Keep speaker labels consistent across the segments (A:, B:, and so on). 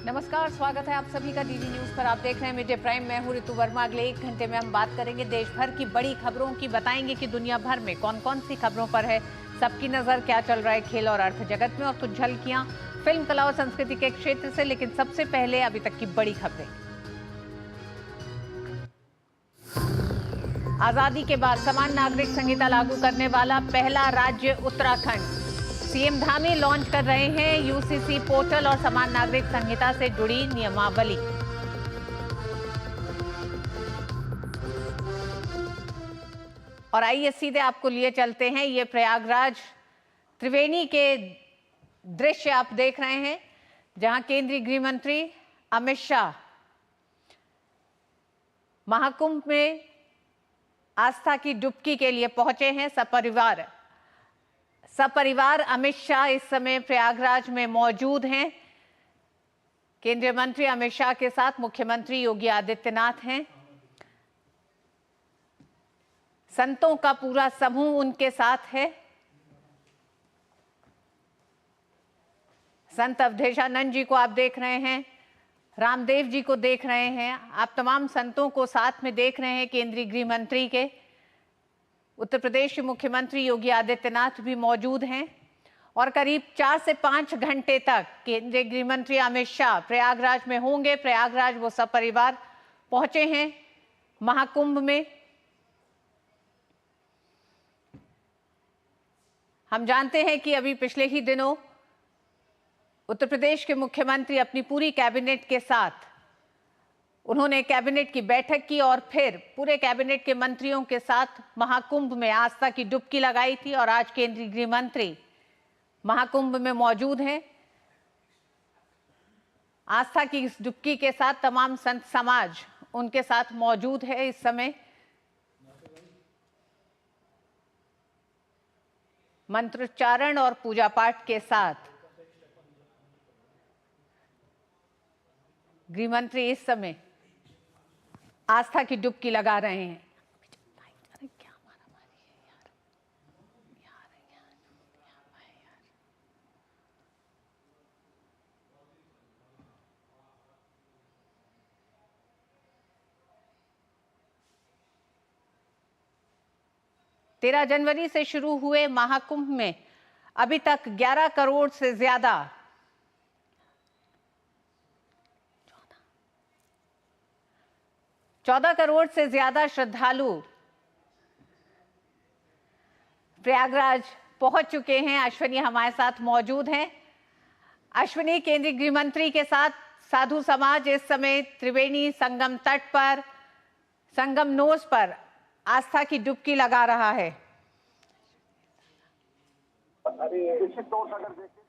A: नमस्कार, स्वागत है आप सभी का डीडी न्यूज पर। आप देख रहे हैं मिड डे प्राइम। मैं हूं ऋतु वर्मा। अगले 1 घंटे में हम बात करेंगे देश भर की बड़ी खबरों की, बताएंगे कि दुनिया भर में कौन कौन सी खबरों पर है सबकी नजर, क्या चल रहा है खेल और अर्थ जगत में, और कुछ झलकियां फिल्म, कला और संस्कृति के क्षेत्र से। लेकिन सबसे पहले अभी तक की बड़ी खबरें। आजादी के बाद समान नागरिक संहिता लागू करने वाला पहला राज्य उत्तराखंड। सीएम धामी लॉन्च कर रहे हैं यूसीसी पोर्टल और समान नागरिक संहिता से जुड़ी नियमावली। और आइए सीधे आपको लिए चलते हैं, ये प्रयागराज त्रिवेणी के दृश्य आप देख रहे हैं, जहां केंद्रीय गृह मंत्री अमित शाह महाकुंभ में आस्था की डुबकी के लिए पहुंचे हैं। सपरिवार अमित शाह इस समय प्रयागराज में मौजूद हैं। केंद्रीय मंत्री अमित शाह के साथ मुख्यमंत्री योगी आदित्यनाथ हैं। संतों का पूरा समूह उनके साथ है। संत अवधेशानंद जी को आप देख रहे हैं, रामदेव जी को देख रहे हैं, आप तमाम संतों को साथ में देख रहे हैं। केंद्रीय गृह मंत्री के उत्तर प्रदेश के मुख्यमंत्री योगी आदित्यनाथ भी मौजूद हैं। और करीब 4 से 5 घंटे तक केंद्रीय गृह मंत्री अमित शाह प्रयागराज में होंगे। प्रयागराज वो सपरिवार पहुंचे हैं महाकुंभ में। हम जानते हैं कि अभी पिछले ही दिनों उत्तर प्रदेश के मुख्यमंत्री अपनी पूरी कैबिनेट के साथ उन्होंने कैबिनेट की बैठक की और फिर पूरे कैबिनेट के मंत्रियों के साथ महाकुंभ में आस्था की डुबकी लगाई थी। और आज केंद्रीय गृह मंत्री महाकुंभ में मौजूद हैं। आस्था की इस डुबकी के साथ तमाम संत समाज उनके साथ मौजूद है इस समय। मंत्रोच्चारण और पूजा पाठ के साथ गृह मंत्री इस समय आस्था की डुबकी लगा रहे हैं। क्या मारामारी है यार, तेरह जनवरी से शुरू हुए महाकुंभ में अभी तक 11 करोड़ से ज्यादा 14 करोड़ से ज्यादा श्रद्धालु प्रयागराज पहुंच चुके हैं। अश्विनी हमारे साथ मौजूद हैं। अश्विनी, केंद्रीय गृह मंत्री के साथ साधु समाज इस समय त्रिवेणी संगम तट पर, संगम नोस पर आस्था की डुबकी लगा रहा है।
B: निश्चित तौर से अगर देखें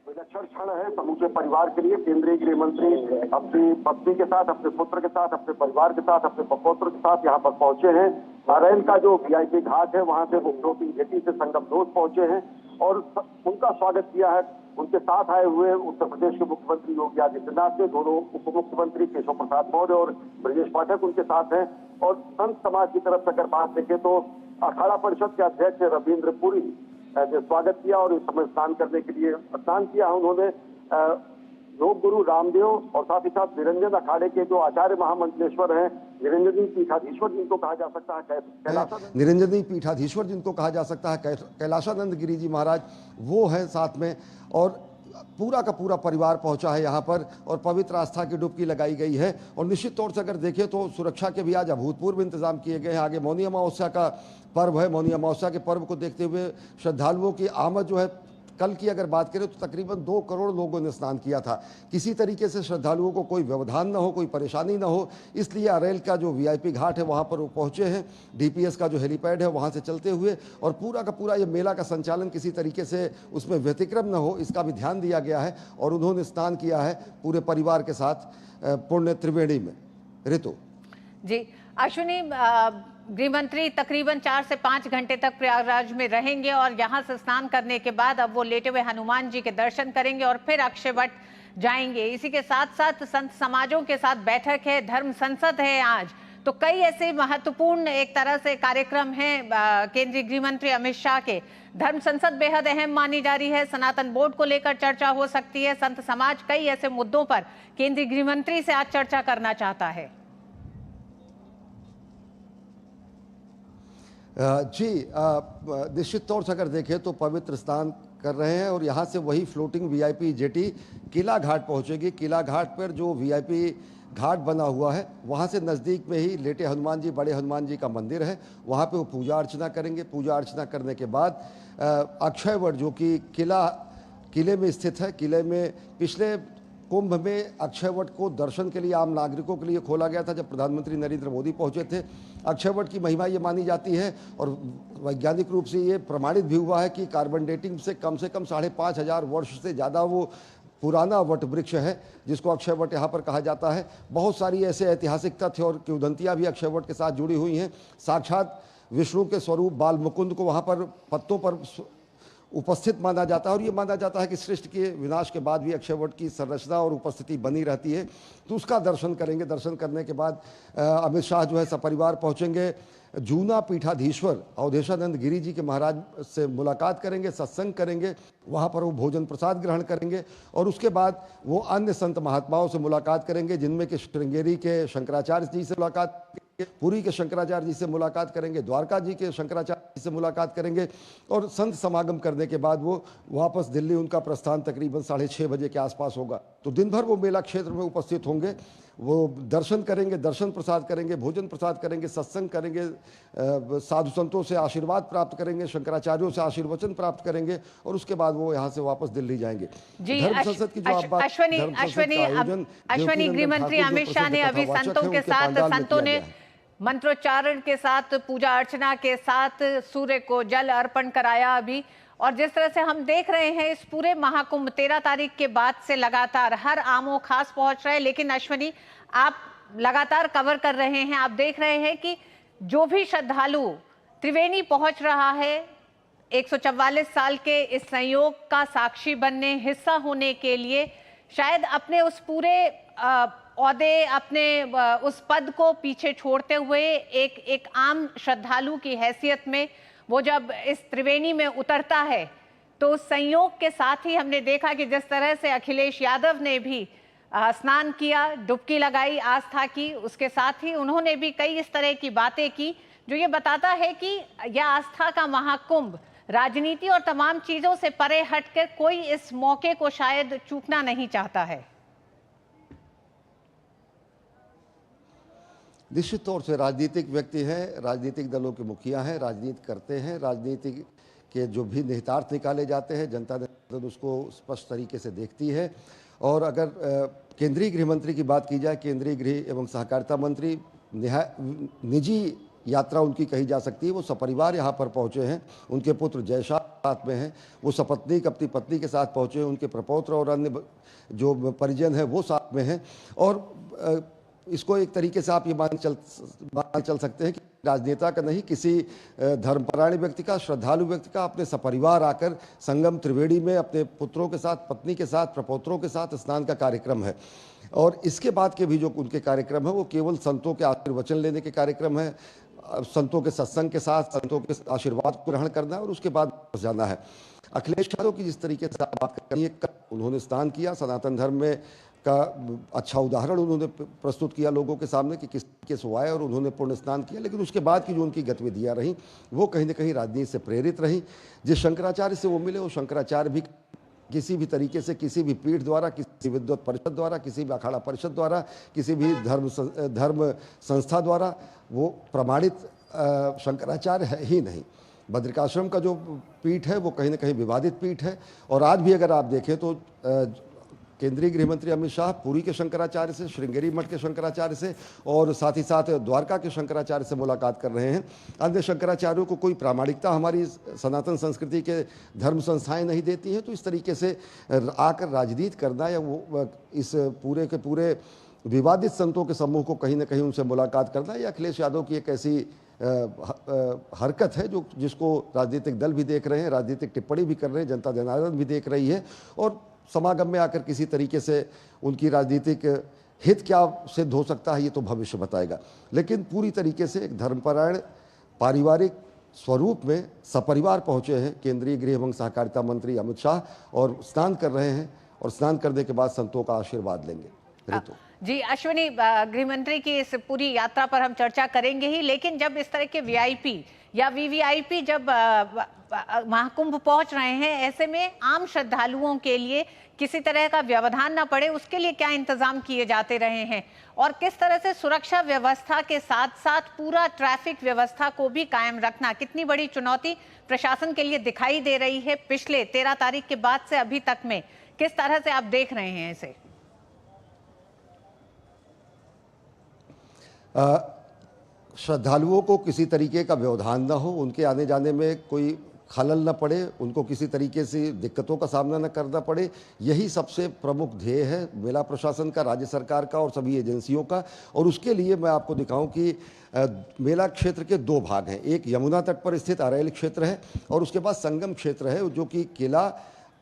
B: विलक्षण क्षण है समूचे परिवार के लिए। केंद्रीय गृह मंत्री अपनी पत्नी के साथ, अपने पुत्र के साथ, अपने परिवार के साथ, अपने पौत्र के साथ यहाँ पर पहुंचे हैं। नारायण का जो वीआईपी घाट है वहां से वो फ्लोटिंग जेटी से संगम दोष पहुंचे हैं और उनका स्वागत किया है। उनके साथ आए हुए उत्तर प्रदेश के मुख्यमंत्री योगी आदित्यनाथ ने, दोनों उप मुख्यमंत्री केशव प्रसाद मौर्य और ब्रजेश पाठक उनके साथ हैं। और संत समाज की तरफ से अगर बात देखें तो अखाड़ा परिषद के अध्यक्ष रविंद्र पुरी ने स्वागत किया और इस समय स्नान करने के लिए स्नान किया। उन्होंने योग गुरु रामदेव और साथ ही साथ निरंजन अखाड़े के जो आचार्य महामंडलेश्वर हैं, निरंजनी पीठाधीश्वर जिनको कहा जा सकता है,
C: निरंजनी पीठाधीश्वर जिनको कहा जा सकता है, कैलाशानंद गिरी जी महाराज वो है साथ में। और पूरा का पूरा परिवार पहुंचा है यहाँ पर और पवित्र आस्था की डुबकी लगाई गई है। और निश्चित तौर से अगर देखें तो सुरक्षा के भी आज अभूतपूर्व इंतजाम किए गए हैं। आगे मौनी अमावस्या का पर्व है। मौनी अमावस्या के पर्व को देखते हुए श्रद्धालुओं की आमद जो है, कल की अगर बात करें तो तकरीबन 2 करोड़ लोगों ने स्नान किया था। किसी तरीके से श्रद्धालुओं को कोई व्यवधान ना हो, कोई परेशानी ना हो, इसलिए अरेल का जो वीआईपी घाट है वहाँ पर वो पहुँचे हैं। डीपीएस का जो हेलीपैड है वहाँ से चलते हुए और पूरा का पूरा ये मेला का संचालन किसी तरीके से उसमें व्यतिक्रम न हो, इसका भी ध्यान दिया गया है। और उन्होंने स्नान किया है पूरे परिवार के साथ पुण्य त्रिवेणी में। ऋतु
A: जी, अश्विनी, गृह मंत्री तकरीबन 4 से 5 घंटे तक प्रयागराज में रहेंगे और यहां से स्नान करने के बाद अब वो लेटे हुए हनुमान जी के दर्शन करेंगे और फिर अक्षयवट जाएंगे। इसी के साथ साथ संत समाजों के साथ बैठक है, धर्म संसद है आज, तो कई ऐसे महत्वपूर्ण एक तरह से कार्यक्रम हैं केंद्रीय गृह मंत्री अमित शाह के। धर्म संसद बेहद अहम मानी जा रही है, सनातन बोर्ड को लेकर चर्चा हो सकती है, संत समाज कई ऐसे मुद्दों पर केंद्रीय गृह मंत्री से आज चर्चा करना चाहता है।
C: जी, निश्चित तौर से अगर देखें तो पवित्र स्नान कर रहे हैं और यहाँ से वही फ्लोटिंग वीआईपी जेटी किला घाट पहुँचेगी। किला घाट पर जो वीआईपी घाट बना हुआ है वहाँ से नज़दीक में ही लेटे हनुमान जी, बड़े हनुमान जी का मंदिर है, वहाँ पे वो पूजा अर्चना करेंगे। पूजा अर्चना करने के बाद अक्षय वट जो कि किले में स्थित है, किले में पिछले कुंभ में अक्षय वट को दर्शन के लिए आम नागरिकों के लिए खोला गया था जब प्रधानमंत्री नरेंद्र मोदी पहुंचे थे। अक्षय वट की महिमा ये मानी जाती है और वैज्ञानिक रूप से ये प्रमाणित भी हुआ है कि कार्बन डेटिंग से कम 5,500 वर्ष से ज़्यादा वो पुराना वट वृक्ष है जिसको अक्षय वट यहाँ पर कहा जाता है। बहुत सारी ऐसे ऐतिहासिक तथ्य और किंवदंतियाँ भी अक्षय वट के साथ जुड़ी हुई हैं। साक्षात विष्णु के स्वरूप बाल मुकुंद को वहाँ पर पत्तों पर उपस्थित माना जाता है और ये माना जाता है कि सृष्टि के विनाश के बाद भी अक्षय वट की संरचना और उपस्थिति बनी रहती है। तो उसका दर्शन करेंगे। दर्शन करने के बाद अमित शाह जो है सपरिवार पहुंचेंगे जूना पीठाधीश्वर अवधेशानंद गिरी जी के महाराज से मुलाकात करेंगे, सत्संग करेंगे, वहाँ पर वो भोजन प्रसाद ग्रहण करेंगे और उसके बाद वो अन्य संत महात्माओं से मुलाकात करेंगे जिनमें कि श्रृंगेरी के शंकराचार्य जी से मुलाकात, पुरी के शंकराचार्य जी से मुलाकात करेंगे, द्वारका जी के शंकराचार्य जी से मुलाकात करेंगे और संत समागम करने के बाद वो वापस दिल्ली, उनका प्रस्थान तकरीबन 6:30 बजे के आसपास होगा। तो दिन भर वो मेला क्षेत्र में उपस्थित होंगे, वो दर्शन करेंगे, दर्शन प्रसाद करेंगे, भोजन प्रसाद करेंगे, सत्संग करेंगे, साधु संतों से आशीर्वाद प्राप्त करेंगे, शंकराचार्यों से आशीर्वचन प्राप्त करेंगे और उसके बाद वो यहाँ से वापस दिल्ली जाएंगे। धर्म संसद की जो आप बात,
A: अश्विनी गृह मंत्री अमित शाह ने अभी संतों के साथ, संतों ने मंत्रोच्चारण के साथ, पूजा अर्चना के साथ सूर्य को जल अर्पण कराया अभी। और जिस तरह से हम देख रहे हैं इस पूरे महाकुंभ 13 तारीख के बाद से लगातार हर आमो खास पहुंच रहे हैं, लेकिन अश्विनी आप लगातार कवर कर रहे हैं, आप देख रहे हैं कि जो भी श्रद्धालु त्रिवेणी पहुंच रहा है 144 साल के इस संयोग का साक्षी बनने, हिस्सा होने के लिए, शायद अपने उस पूरे औहदे, अपने उस पद को पीछे छोड़ते हुए एक आम श्रद्धालु की हैसियत में वो जब इस त्रिवेणी में उतरता है तो उस संयोग के साथ ही हमने देखा कि जिस तरह से अखिलेश यादव ने भी स्नान किया, डुबकी लगाई आस्था की, उसके साथ ही उन्होंने भी कई इस तरह की बातें की जो ये बताता है कि यह आस्था का महाकुंभ राजनीति और तमाम चीजों से परे हटकर कोई इस मौके को शायद चूकना नहीं चाहता है।
C: निश्चित तौर से राजनीतिक व्यक्ति हैं, राजनीतिक दलों के मुखिया हैं, राजनीति करते हैं, राजनीति के जो भी निहितार्थ निकाले जाते हैं जनता ने उसको स्पष्ट तरीके से देखती है। और अगर केंद्रीय गृह मंत्री की बात की जाए, केंद्रीय गृह एवं सहकारिता मंत्री निजी यात्रा उनकी कही जा सकती है। वो सपरिवार यहाँ पर पहुँचे हैं, उनके पुत्र जयशाह साथ में हैं, वो सपत्नीक अपनी पत्नी के साथ पहुँचे हैं, उनके प्रपौत्र और अन्य जो परिजन हैं वो साथ में हैं। और इसको एक तरीके से आप ये मान चल सकते हैं कि राजनेता का नहीं, किसी धर्मपरायण व्यक्ति का, श्रद्धालु व्यक्ति का अपने सपरिवार आकर संगम त्रिवेणी में अपने पुत्रों के साथ, पत्नी के साथ, प्रपौत्रों के साथ स्नान का कार्यक्रम है। और इसके बाद के भी जो उनके कार्यक्रम है वो केवल संतों के आशीर्वचन लेने के कार्यक्रम है, संतों के सत्संग के साथ संतों के आशीर्वाद को ग्रहण करना है और उसके बाद जाना है। अखिलेश यादव की जिस तरीके से आप बात करिए, उन्होंने स्नान किया, सनातन धर्म में का अच्छा उदाहरण उन्होंने प्रस्तुत किया लोगों के सामने कि किस तरीके से आए और उन्होंने पुण्य स्नान किया। लेकिन उसके बाद की जो उनकी गतिविधियाँ रहीं वो कहीं ना कहीं राजनीति से प्रेरित रहीं। जिस शंकराचार्य से वो मिले वो शंकराचार्य भी किसी भी तरीके से, किसी भी पीठ द्वारा, किसी विद्वत परिषद द्वारा, किसी भी अखाड़ा परिषद द्वारा, किसी भी धर्म संस्था द्वारा वो प्रमाणित शंकराचार्य है ही नहीं। बद्रिकाश्रम का जो पीठ है वो कहीं ना कहीं विवादित पीठ है। और आज भी अगर आप देखें तो केंद्रीय गृह मंत्री अमित शाह पुरी के शंकराचार्य से, श्रृंगेरी मठ के शंकराचार्य से और साथ ही साथ द्वारका के शंकराचार्य से मुलाकात कर रहे हैं। अन्य शंकराचार्यों को कोई प्रामाणिकता हमारी सनातन संस्कृति के धर्म संस्थाएं नहीं देती हैं। तो इस तरीके से आकर राजनीति करना या वो इस पूरे के पूरे विवादित संतों के समूह को कहीं ना कहीं उनसे मुलाकात करना, यह अखिलेश यादव की एक ऐसी हरकत है जो जिसको राजनीतिक दल भी देख रहे हैं, राजनीतिक टिप्पणी भी कर रहे हैं, जनता जनार्दन भी देख रही है। और समागम में आकर किसी तरीके से उनकी राजनीतिक हित क्या सिद्ध हो सकता है ये तो भविष्य बताएगा। लेकिन पूरी तरीके से एक धर्मपरायण पारिवारिक स्वरूप में सपरिवार पहुंचे हैं केंद्रीय गृह एवं सहकारिता मंत्री अमित शाह और स्नान कर रहे हैं और स्नान करने के बाद संतों का आशीर्वाद लेंगे। ऋतु
A: जी अश्विनी, गृह मंत्री की इस पूरी यात्रा पर हम चर्चा करेंगे ही, लेकिन जब इस तरह के वीआईपी या वीवीआईपी जब महाकुंभ पहुंच रहे हैं, ऐसे में आम श्रद्धालुओं के लिए किसी तरह का व्यवधान ना पड़े उसके लिए क्या इंतजाम किए जाते रहे हैं और किस तरह से सुरक्षा व्यवस्था के साथ साथ पूरा ट्रैफिक व्यवस्था को भी कायम रखना कितनी बड़ी चुनौती प्रशासन के लिए दिखाई दे रही है पिछले 13 तारीख के बाद से अभी तक में, किस तरह से आप देख रहे हैं इसे?
C: श्रद्धालुओं को किसी तरीके का व्यवधान न हो, उनके आने जाने में कोई खलल न पड़े, उनको किसी तरीके से दिक्कतों का सामना न करना पड़े, यही सबसे प्रमुख ध्येय है मेला प्रशासन का, राज्य सरकार का और सभी एजेंसियों का। और उसके लिए मैं आपको दिखाऊं कि मेला क्षेत्र के 2 भाग हैं। एक यमुना तट पर स्थित अरैल क्षेत्र है और उसके बाद संगम क्षेत्र है जो कि किला,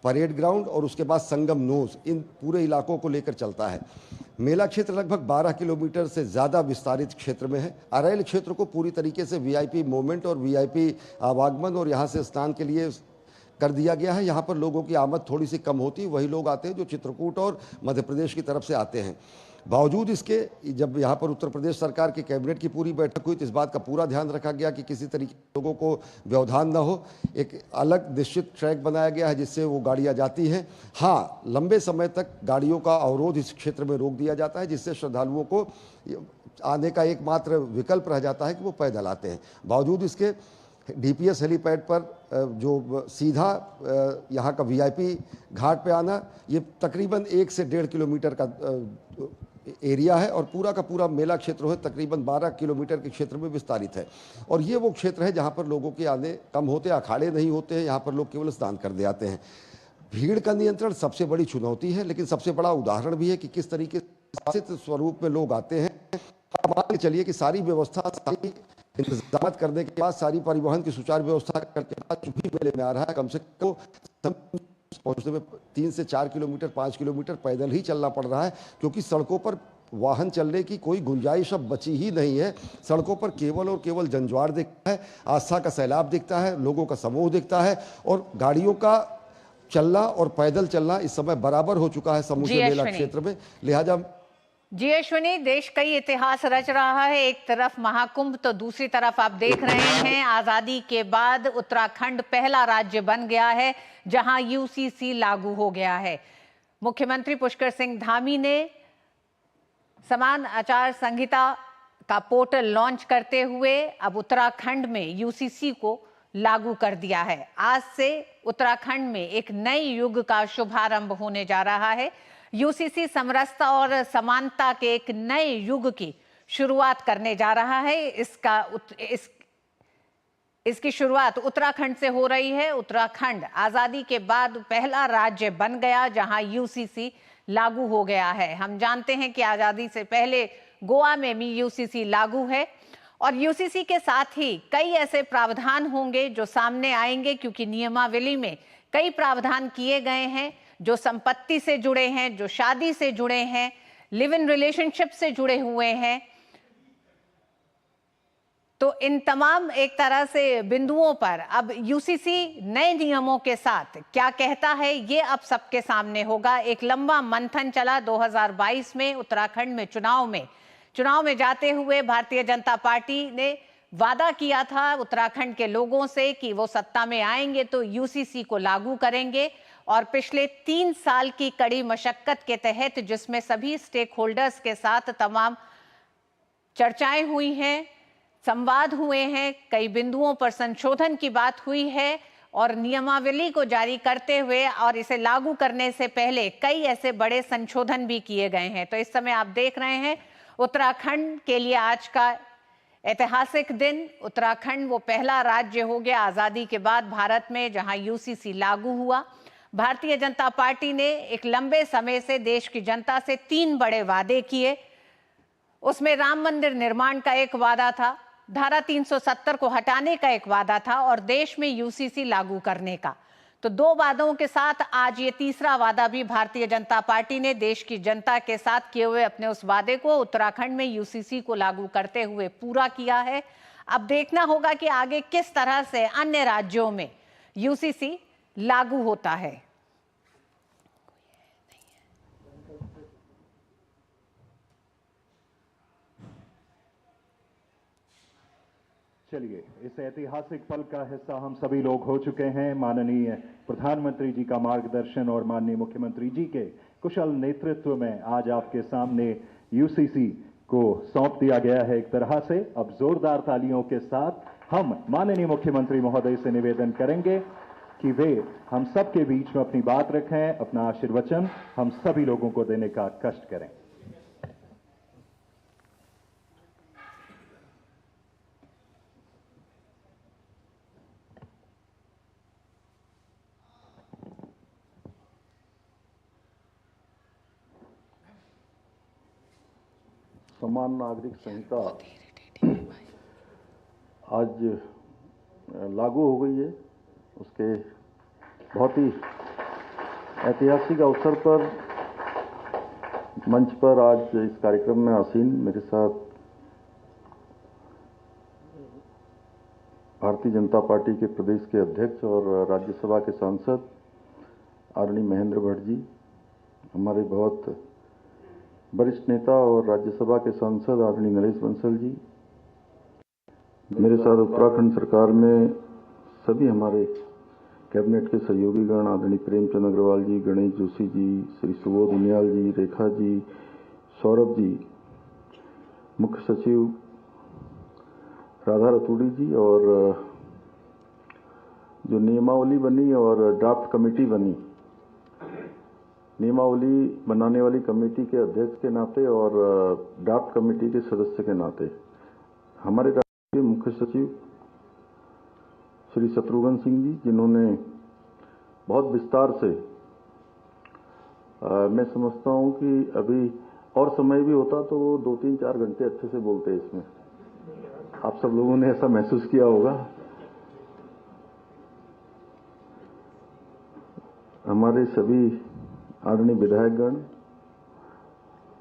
C: परेड ग्राउंड और उसके बाद संगम नोज, इन पूरे इलाकों को लेकर चलता है। मेला क्षेत्र लगभग 12 किलोमीटर से ज़्यादा विस्तारित क्षेत्र में है। अरैल क्षेत्र को पूरी तरीके से वीआईपी मूवमेंट और वीआईपी आवागमन और यहाँ से स्नान के लिए कर दिया गया है। यहाँ पर लोगों की आमद थोड़ी सी कम होती है, वही लोग आते हैं जो चित्रकूट और मध्य प्रदेश की तरफ से आते हैं। बावजूद इसके जब यहाँ पर उत्तर प्रदेश सरकार की कैबिनेट की पूरी बैठक हुई तो इस बात का पूरा ध्यान रखा गया कि किसी तरीके लोगों को व्यवधान न हो। एक अलग निश्चित ट्रैक बनाया गया है जिससे वो गाड़ियाँ जाती हैं। हाँ, लंबे समय तक गाड़ियों का अवरोध इस क्षेत्र में रोक दिया जाता है जिससे श्रद्धालुओं को आने का एकमात्र विकल्प रह जाता है कि वो पैदल आते हैं। बावजूद इसके डीपीएस हेलीपैड पर जो सीधा यहाँ का वीआईपी घाट पे आना, ये तकरीबन 1 से 1.5 किलोमीटर का एरिया है और पूरा का पूरा मेला क्षेत्र है तकरीबन 12 किलोमीटर के क्षेत्र में विस्तारित है। और ये वो क्षेत्र है जहाँ पर लोगों के आने कम होते, अखाड़े नहीं होते हैं, यहाँ पर लोग केवल स्नान कर दे आते हैं। भीड़ का नियंत्रण सबसे बड़ी चुनौती है, लेकिन सबसे बड़ा उदाहरण भी है कि किस तरीके से स्वरूप में लोग आते हैं। मान के चलिए कि सारी व्यवस्था, सारी इंतजाम करने के बाद, सारी परिवहन की सुचारू व्यवस्था करके बाद जो भी मेले में आ रहा है, कम से कम पहुंचने में 3 से 4 किलोमीटर 5 किलोमीटर पैदल ही चलना पड़ रहा है, क्योंकि सड़कों पर वाहन चलने की कोई गुंजाइश अब बची ही नहीं है। सड़कों पर केवल और केवल जंजवाड़ दिखता है, आस्था का सैलाब दिखता है, लोगों का समूह दिखता है और गाड़ियों का चलना और पैदल चलना इस समय बराबर हो चुका है समूचे मेला क्षेत्र में। लिहाजा
A: जी अश्विनी, देश कई इतिहास रच रहा है। एक तरफ महाकुंभ तो दूसरी तरफ आप देख रहे हैं आजादी के बाद उत्तराखंड पहला राज्य बन गया है जहां यूसीसी लागू हो गया है। मुख्यमंत्री पुष्कर सिंह धामी ने समान आचार संहिता का पोर्टल लॉन्च करते हुए अब उत्तराखंड में यूसीसी को लागू कर दिया है। आज से उत्तराखंड में एक नए युग का शुभारंभ होने जा रहा है। यूसीसी समरसता और समानता के एक नए युग की शुरुआत करने जा रहा है। इसकी शुरुआत उत्तराखंड से हो रही है। उत्तराखंड आजादी के बाद पहला राज्य बन गया जहां यूसीसी लागू हो गया है। हम जानते हैं कि आजादी से पहले गोवा में भी यूसीसी लागू है और यूसीसी के साथ ही कई ऐसे प्रावधान होंगे जो सामने आएंगे, क्योंकि नियमावली में कई प्रावधान किए गए हैं जो संपत्ति से जुड़े हैं, जो शादी से जुड़े हैं, लिव इन रिलेशनशिप से जुड़े हुए हैं। तो इन तमाम एक तरह से बिंदुओं पर अब यूसीसी नए नियमों के साथ क्या कहता है ये अब सबके सामने होगा। एक लंबा मंथन चला 2022 में उत्तराखंड में चुनाव में जाते हुए भारतीय जनता पार्टी ने वादा किया था उत्तराखंड के लोगों से कि वो सत्ता में आएंगे तो यूसीसी को लागू करेंगे। और पिछले 3 साल की कड़ी मशक्कत के तहत, जिसमें सभी स्टेक होल्डर्स के साथ तमाम चर्चाएं हुई हैं, संवाद हुए हैं, कई बिंदुओं पर संशोधन की बात हुई है और नियमावली को जारी करते हुए और इसे लागू करने से पहले कई ऐसे बड़े संशोधन भी किए गए हैं। तो इस समय आप देख रहे हैं उत्तराखंड के लिए आज का ऐतिहासिक दिन। उत्तराखंड वो पहला राज्य हो गया आजादी के बाद भारत में जहां यूसीसी लागू हुआ। भारतीय जनता पार्टी ने एक लंबे समय से देश की जनता से 3 बड़े वादे किए। उसमें राम मंदिर निर्माण का एक वादा था, धारा 370 को हटाने का एक वादा था और देश में यूसीसी लागू करने का। तो 2 वादों के साथ आज ये तीसरा वादा भी भारतीय जनता पार्टी ने देश की जनता के साथ किए हुए अपने उस वादे को उत्तराखंड में यूसीसी को लागू करते हुए पूरा किया है। अब देखना होगा कि आगे किस तरह से अन्य राज्यों में यूसीसी लागू होता है।
D: चलिए, इस ऐतिहासिक पल का हिस्सा हम सभी लोग हो चुके हैं। माननीय प्रधानमंत्री जी का मार्गदर्शन और माननीय मुख्यमंत्री जी के कुशल नेतृत्व में आज आपके सामने यूसीसी को सौंप दिया गया है। एक तरह से अब जोरदार तालियों के साथ हम माननीय मुख्यमंत्री महोदय से निवेदन करेंगे कि वे हम सबके बीच में अपनी बात रखें, अपना आशीर्वचन हम सभी लोगों को देने का कष्ट करें।
E: समान नागरिक संहिता आज लागू हो गई है। उसके बहुत ही ऐतिहासिक अवसर पर मंच पर आज इस कार्यक्रम में आसीन मेरे साथ भारतीय जनता पार्टी के प्रदेश के अध्यक्ष और राज्यसभा के सांसद आदरणीय महेंद्र भट्ट जी, हमारे बहुत वरिष्ठ नेता और राज्यसभा के सांसद आदरणीय नरेश बंसल जी, मेरे साथ उत्तराखंड सरकार में सभी हमारे कैबिनेट के सहयोगी गण आदरणीय प्रेमचंद अग्रवाल जी, गणेश जोशी जी, श्री सुबोध उनियाल जी, रेखा जी, सौरभ जी, मुख्य सचिव राधा रतूड़ी जी, और जो नियमावली बनी और ड्राफ्ट कमेटी बनी, नियमावली बनाने वाली कमेटी के अध्यक्ष के नाते और ड्राफ्ट कमेटी के सदस्य के नाते हमारे राज्य के मुख्य सचिव श्री शत्रुघ्न सिंह जी, जिन्होंने बहुत विस्तार से मैं समझता हूं कि अभी और समय भी होता तो वो 2-3-4 घंटे अच्छे से बोलते इसमें। आप सब लोगों ने ऐसा महसूस किया होगा। हमारे सभी आदरणीय विधायकगण,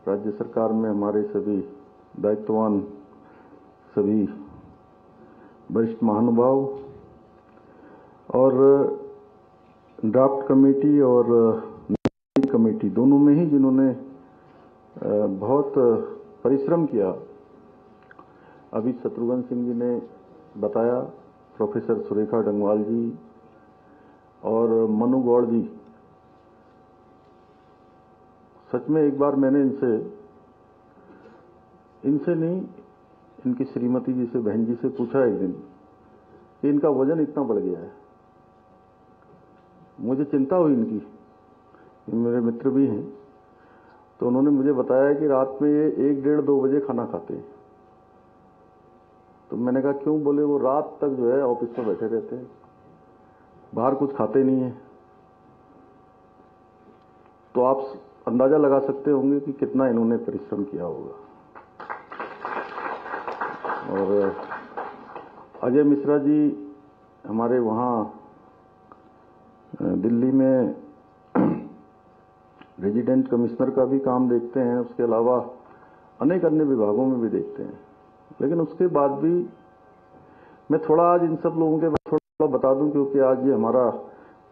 E: राज्य सरकार में हमारे सभी दायित्ववान सभी वरिष्ठ महानुभाव और ड्राफ्ट कमेटी और कमेटी दोनों में ही जिन्होंने बहुत परिश्रम किया। अभी शत्रुघ्न सिंह जी ने बताया, प्रोफेसर सुरेखा डंगवाल जी और मनु गौड़ जी, सच में एक बार मैंने इनसे नहीं, इनकी श्रीमती जी से, बहन जी से पूछा एक दिन कि इनका वजन इतना बढ़ गया है। मुझे चिंता हुई इनकी, मेरे मित्र भी हैं, तो उन्होंने मुझे बताया कि रात में ये 1-1.5-2 बजे खाना खाते हैं। तो मैंने कहा क्यों? बोले वो रात तक जो है ऑफिस में बैठे रहते हैं, बाहर कुछ खाते नहीं है। तो आप अंदाजा लगा सकते होंगे कि कितना इन्होंने परिश्रम किया होगा। और अजय मिश्रा जी हमारे वहाँ दिल्ली में रेजिडेंट कमिश्नर का भी काम देखते हैं, उसके अलावा अनेक अन्य विभागों में भी देखते हैं। लेकिन उसके बाद भी मैं थोड़ा आज इन सब लोगों के बारे में थोड़ा बता दूं, क्योंकि आज ये हमारा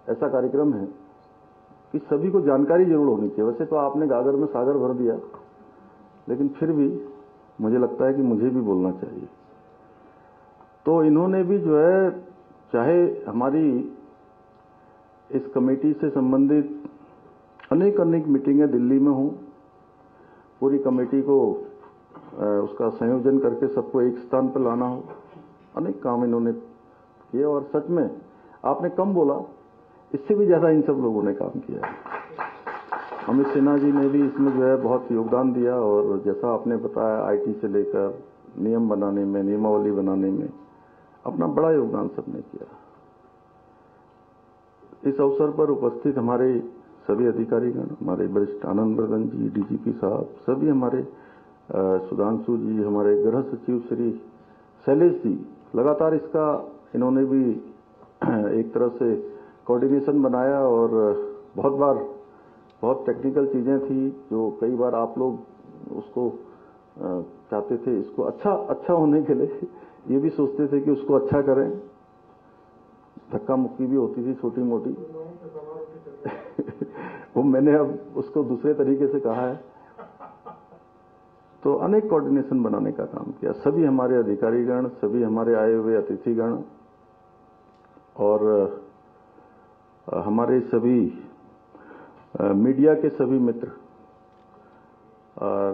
E: ऐसा कार्यक्रम है कि सभी को जानकारी जरूर होनी चाहिए। वैसे तो आपने गागर में सागर भर दिया, लेकिन फिर भी मुझे लगता है कि मुझे भी बोलना चाहिए। तो इन्होंने भी जो है, चाहे हमारी इस कमेटी से संबंधित अनेक मीटिंगें दिल्ली में हों, पूरी कमेटी को उसका संयोजन करके सबको एक स्थान पर लाना हो, अनेक काम इन्होंने किए। और सच में आपने कम बोला, इससे भी ज्यादा इन सब लोगों ने काम किया है। अमित सिन्हा जी ने भी इसमें जो है बहुत योगदान दिया, और जैसा आपने बताया आईटी से लेकर नियम बनाने में, नियमावली बनाने में अपना बड़ा योगदान सबने किया। इस अवसर पर उपस्थित हमारे सभी अधिकारीगण, हमारे वरिष्ठ आनंद वर्धन जी, डीजीपी साहब, सभी हमारे सुधांशु जी, हमारे गृह सचिव श्री शैलेश जी, लगातार इसका इन्होंने भी एक तरह से कोऑर्डिनेशन बनाया और बहुत बार बहुत टेक्निकल चीज़ें थी जो कई बार आप लोग उसको चाहते थे इसको अच्छा होने के लिए ये भी सोचते थे कि उसको अच्छा करें, धक्का मुक्की भी होती थी छोटी मोटी वो मैंने अब उसको दूसरे तरीके से कहा है। तो अनेक कोऑर्डिनेशन बनाने का काम किया, सभी हमारे अधिकारीगण, सभी हमारे आए हुए अतिथिगण और हमारे सभी मीडिया के सभी मित्र,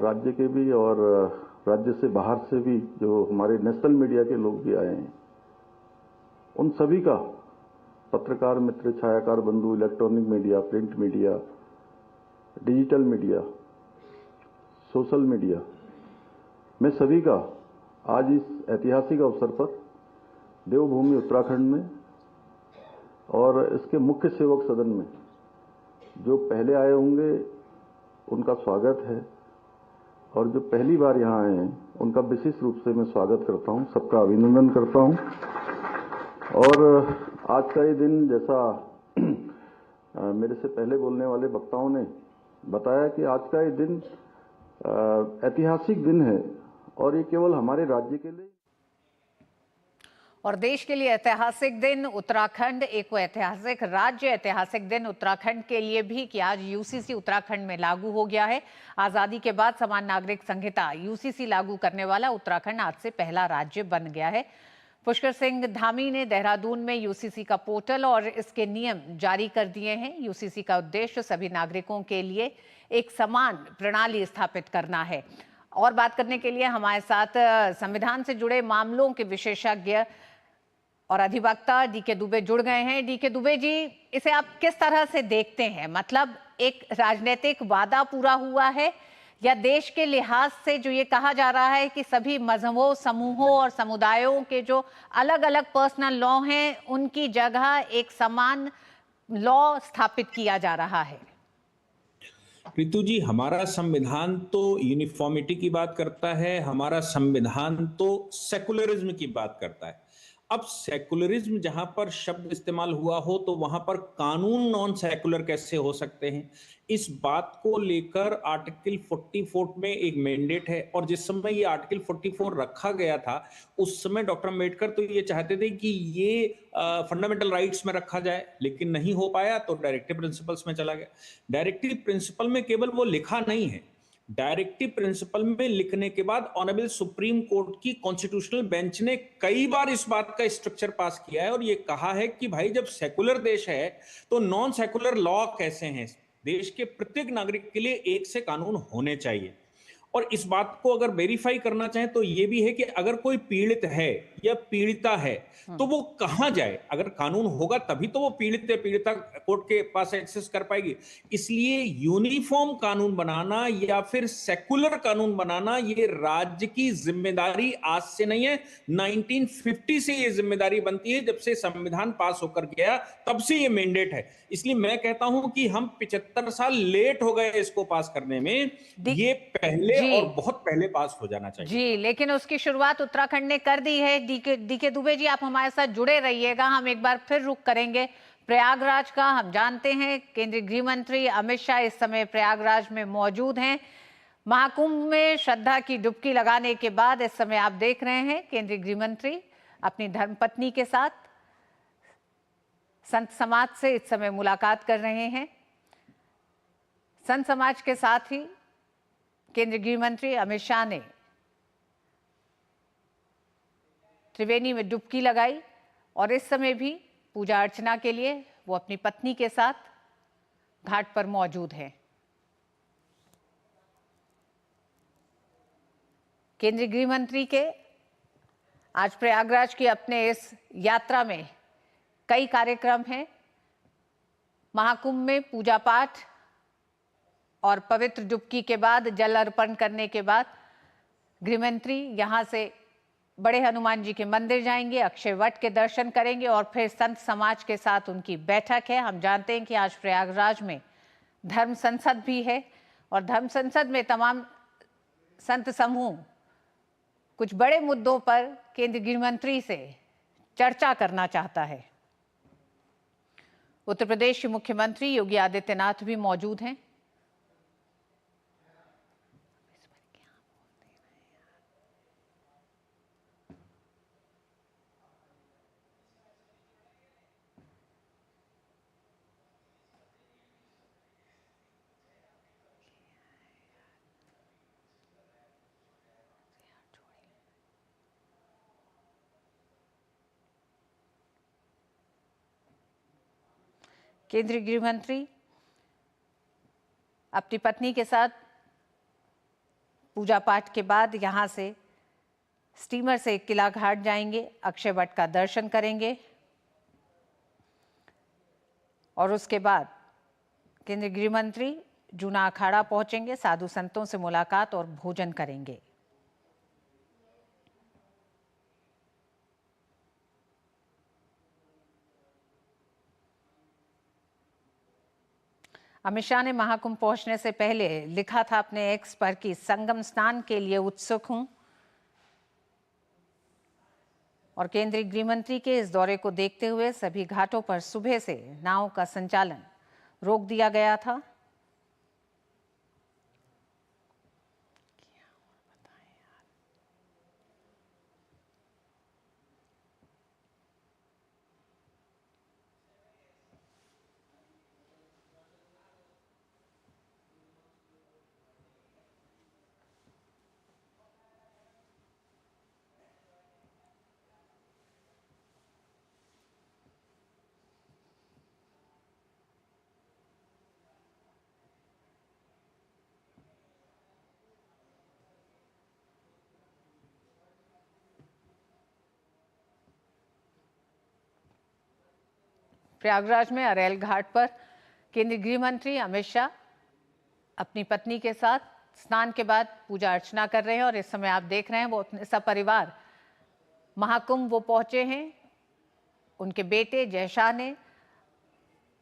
E: राज्य के भी और राज्य से बाहर से भी जो हमारे नेशनल मीडिया के लोग भी आए हैं, उन सभी का, पत्रकार मित्र, छायाकार बंधु, electronic media, print media, digital media, social media, मैं सभी का आज इस ऐतिहासिक अवसर पर देवभूमि उत्तराखंड में और इसके मुख्य सेवक सदन में जो पहले आए होंगे उनका स्वागत है और जो पहली बार यहाँ आए हैं उनका विशेष रूप से मैं स्वागत करता हूँ, सबका अभिनंदन करता हूँ। और आज का ये दिन, जैसा मेरे से पहले बोलने वाले वक्ताओं ने बताया कि आज का ये दिन ऐतिहासिक दिन है और ये केवल हमारे राज्य के लिए
A: और देश के लिए ऐतिहासिक दिन, उत्तराखंड एक ऐतिहासिक राज्य, ऐतिहासिक दिन उत्तराखंड के लिए भी कि आज यूसीसी उत्तराखंड में लागू हो गया है। आजादी के बाद समान नागरिक संहिता यूसीसी लागू करने वाला उत्तराखंड आज से पहला राज्य बन गया है। पुष्कर सिंह धामी ने देहरादून में यूसीसी का पोर्टल और इसके नियम जारी कर दिए हैं। यूसीसी का उद्देश्य सभी नागरिकों के लिए एक समान प्रणाली स्थापित करना है। और बात करने के लिए हमारे साथ संविधान से जुड़े मामलों के विशेषज्ञ और अधिवक्ता डीके दुबे जुड़ गए हैं। डीके दुबे जी, इसे आप किस तरह से देखते हैं? मतलब एक राजनीतिक वादा पूरा हुआ है या देश के लिहाज से जो ये कहा जा रहा है कि सभी मजहबों, समूहों और समुदायों के जो अलग अलग पर्सनल लॉ हैं उनकी जगह एक समान लॉ स्थापित किया जा रहा है?
F: रितु जी, हमारा संविधान तो यूनिफॉर्मिटी की बात करता है, हमारा संविधान तो सेकुलरिज्म की बात करता है। अब सेकुलरिज्म जहां पर शब्द इस्तेमाल हुआ हो तो वहां पर कानून नॉन सेकुलर कैसे हो सकते हैं, इस बात को लेकर आर्टिकल 44 में एक मैंडेट है। और जिस समय ये आर्टिकल 44 रखा गया था उस समय डॉक्टर अम्बेडकर तो ये चाहते थे कि ये फंडामेंटल राइट्स में रखा जाए, लेकिन नहीं हो पाया तो डायरेक्टिव प्रिंसिपल्स में चला गया। डायरेक्टिव प्रिंसिपल में केवल वो लिखा नहीं है, डायरेक्टिव प्रिंसिपल में लिखने के बाद ऑनरेबल सुप्रीम कोर्ट की कॉन्स्टिट्यूशनल बेंच ने कई बार इस बात का स्ट्रक्चर पास किया है और ये कहा है कि भाई जब सेकुलर देश है तो नॉन सेकुलर लॉ कैसे हैं? देश के प्रत्येक नागरिक के लिए एक से कानून होने चाहिए। और इस बात को अगर वेरीफाई करना चाहें तो ये भी है कि अगर कोई पीड़ित है या पीड़िता है तो वो कहां जाए? अगर कानून होगा तभी तो वो पीड़ित या पीड़िता कोर्ट के पास एक्सेस कर पाएगी। इसलिए यूनिफॉर्म कानून बनाना या फिर सेकुलर कानून बनाना ये राज्य की जिम्मेदारी आज से नहीं है, 1950 से ये जिम्मेदारी बनती है। जब से संविधान पास होकर गया तब से ये मैंडेट है। इसलिए मैं कहता हूं कि हम 75 साल लेट हो गए इसको पास करने में, ये पहले और बहुत पहले पास हो जाना चाहिए
A: जी। लेकिन उसकी शुरुआत उत्तराखंड ने कर दी है। डीके दुबे जी, आप हमारे साथ जुड़े रहिएगा। हम एक बार फिर रुख करेंगे प्रयागराज का। हम जानते हैं केंद्रीय गृह मंत्री अमित शाह इस समय प्रयागराज में मौजूद हैं। महाकुंभ में श्रद्धा की डुबकी लगाने के बाद इस समय आप देख रहे हैं केंद्रीय गृह मंत्री अपनी धर्मपत्नी के साथ संत समाज से इस समय मुलाकात कर रहे हैं। संत समाज के साथ ही केंद्रीय गृह मंत्री अमित शाह ने त्रिवेणी में डुबकी लगाई और इस समय भी पूजा अर्चना के लिए वो अपनी पत्नी के साथ घाट पर मौजूद हैं। केंद्रीय गृह मंत्री के आज प्रयागराज की अपने इस यात्रा में कई कार्यक्रम हैं। महाकुंभ में पूजा पाठ और पवित्र डुबकी के बाद, जल अर्पण करने के बाद गृहमंत्री यहां से बड़े हनुमान जी के मंदिर जाएंगे, अक्षय वट के दर्शन करेंगे और फिर संत समाज के साथ उनकी बैठक है। हम जानते हैं कि आज प्रयागराज में धर्म संसद भी है और धर्म संसद में तमाम संत समूह कुछ बड़े मुद्दों पर केंद्रीय गृह मंत्री से चर्चा करना चाहता है। उत्तर प्रदेश के मुख्यमंत्री योगी आदित्यनाथ भी मौजूद हैं। केंद्रीय गृह मंत्री अपनी पत्नी के साथ पूजा पाठ के बाद यहां से स्टीमर से किला घाट जाएंगे, अक्षय वट का दर्शन करेंगे और उसके बाद केंद्रीय गृह मंत्री जूना अखाड़ा पहुंचेंगे, साधु संतों से मुलाकात और भोजन करेंगे। अमित शाह ने महाकुंभ पहुंचने से पहले लिखा था अपने एक्स पर कि संगम स्नान के लिए उत्सुक हूं और केंद्रीय गृह मंत्री के इस दौरे को देखते हुए सभी घाटों पर सुबह से नाव का संचालन रोक दिया गया था। प्रयागराज में अरेल घाट पर केंद्रीय गृह मंत्री अमित शाह अपनी पत्नी के साथ स्नान के बाद पूजा अर्चना कर रहे हैं और इस समय आप देख रहे हैं वो अपने सब परिवार महाकुंभ वो पहुंचे हैं। उनके बेटे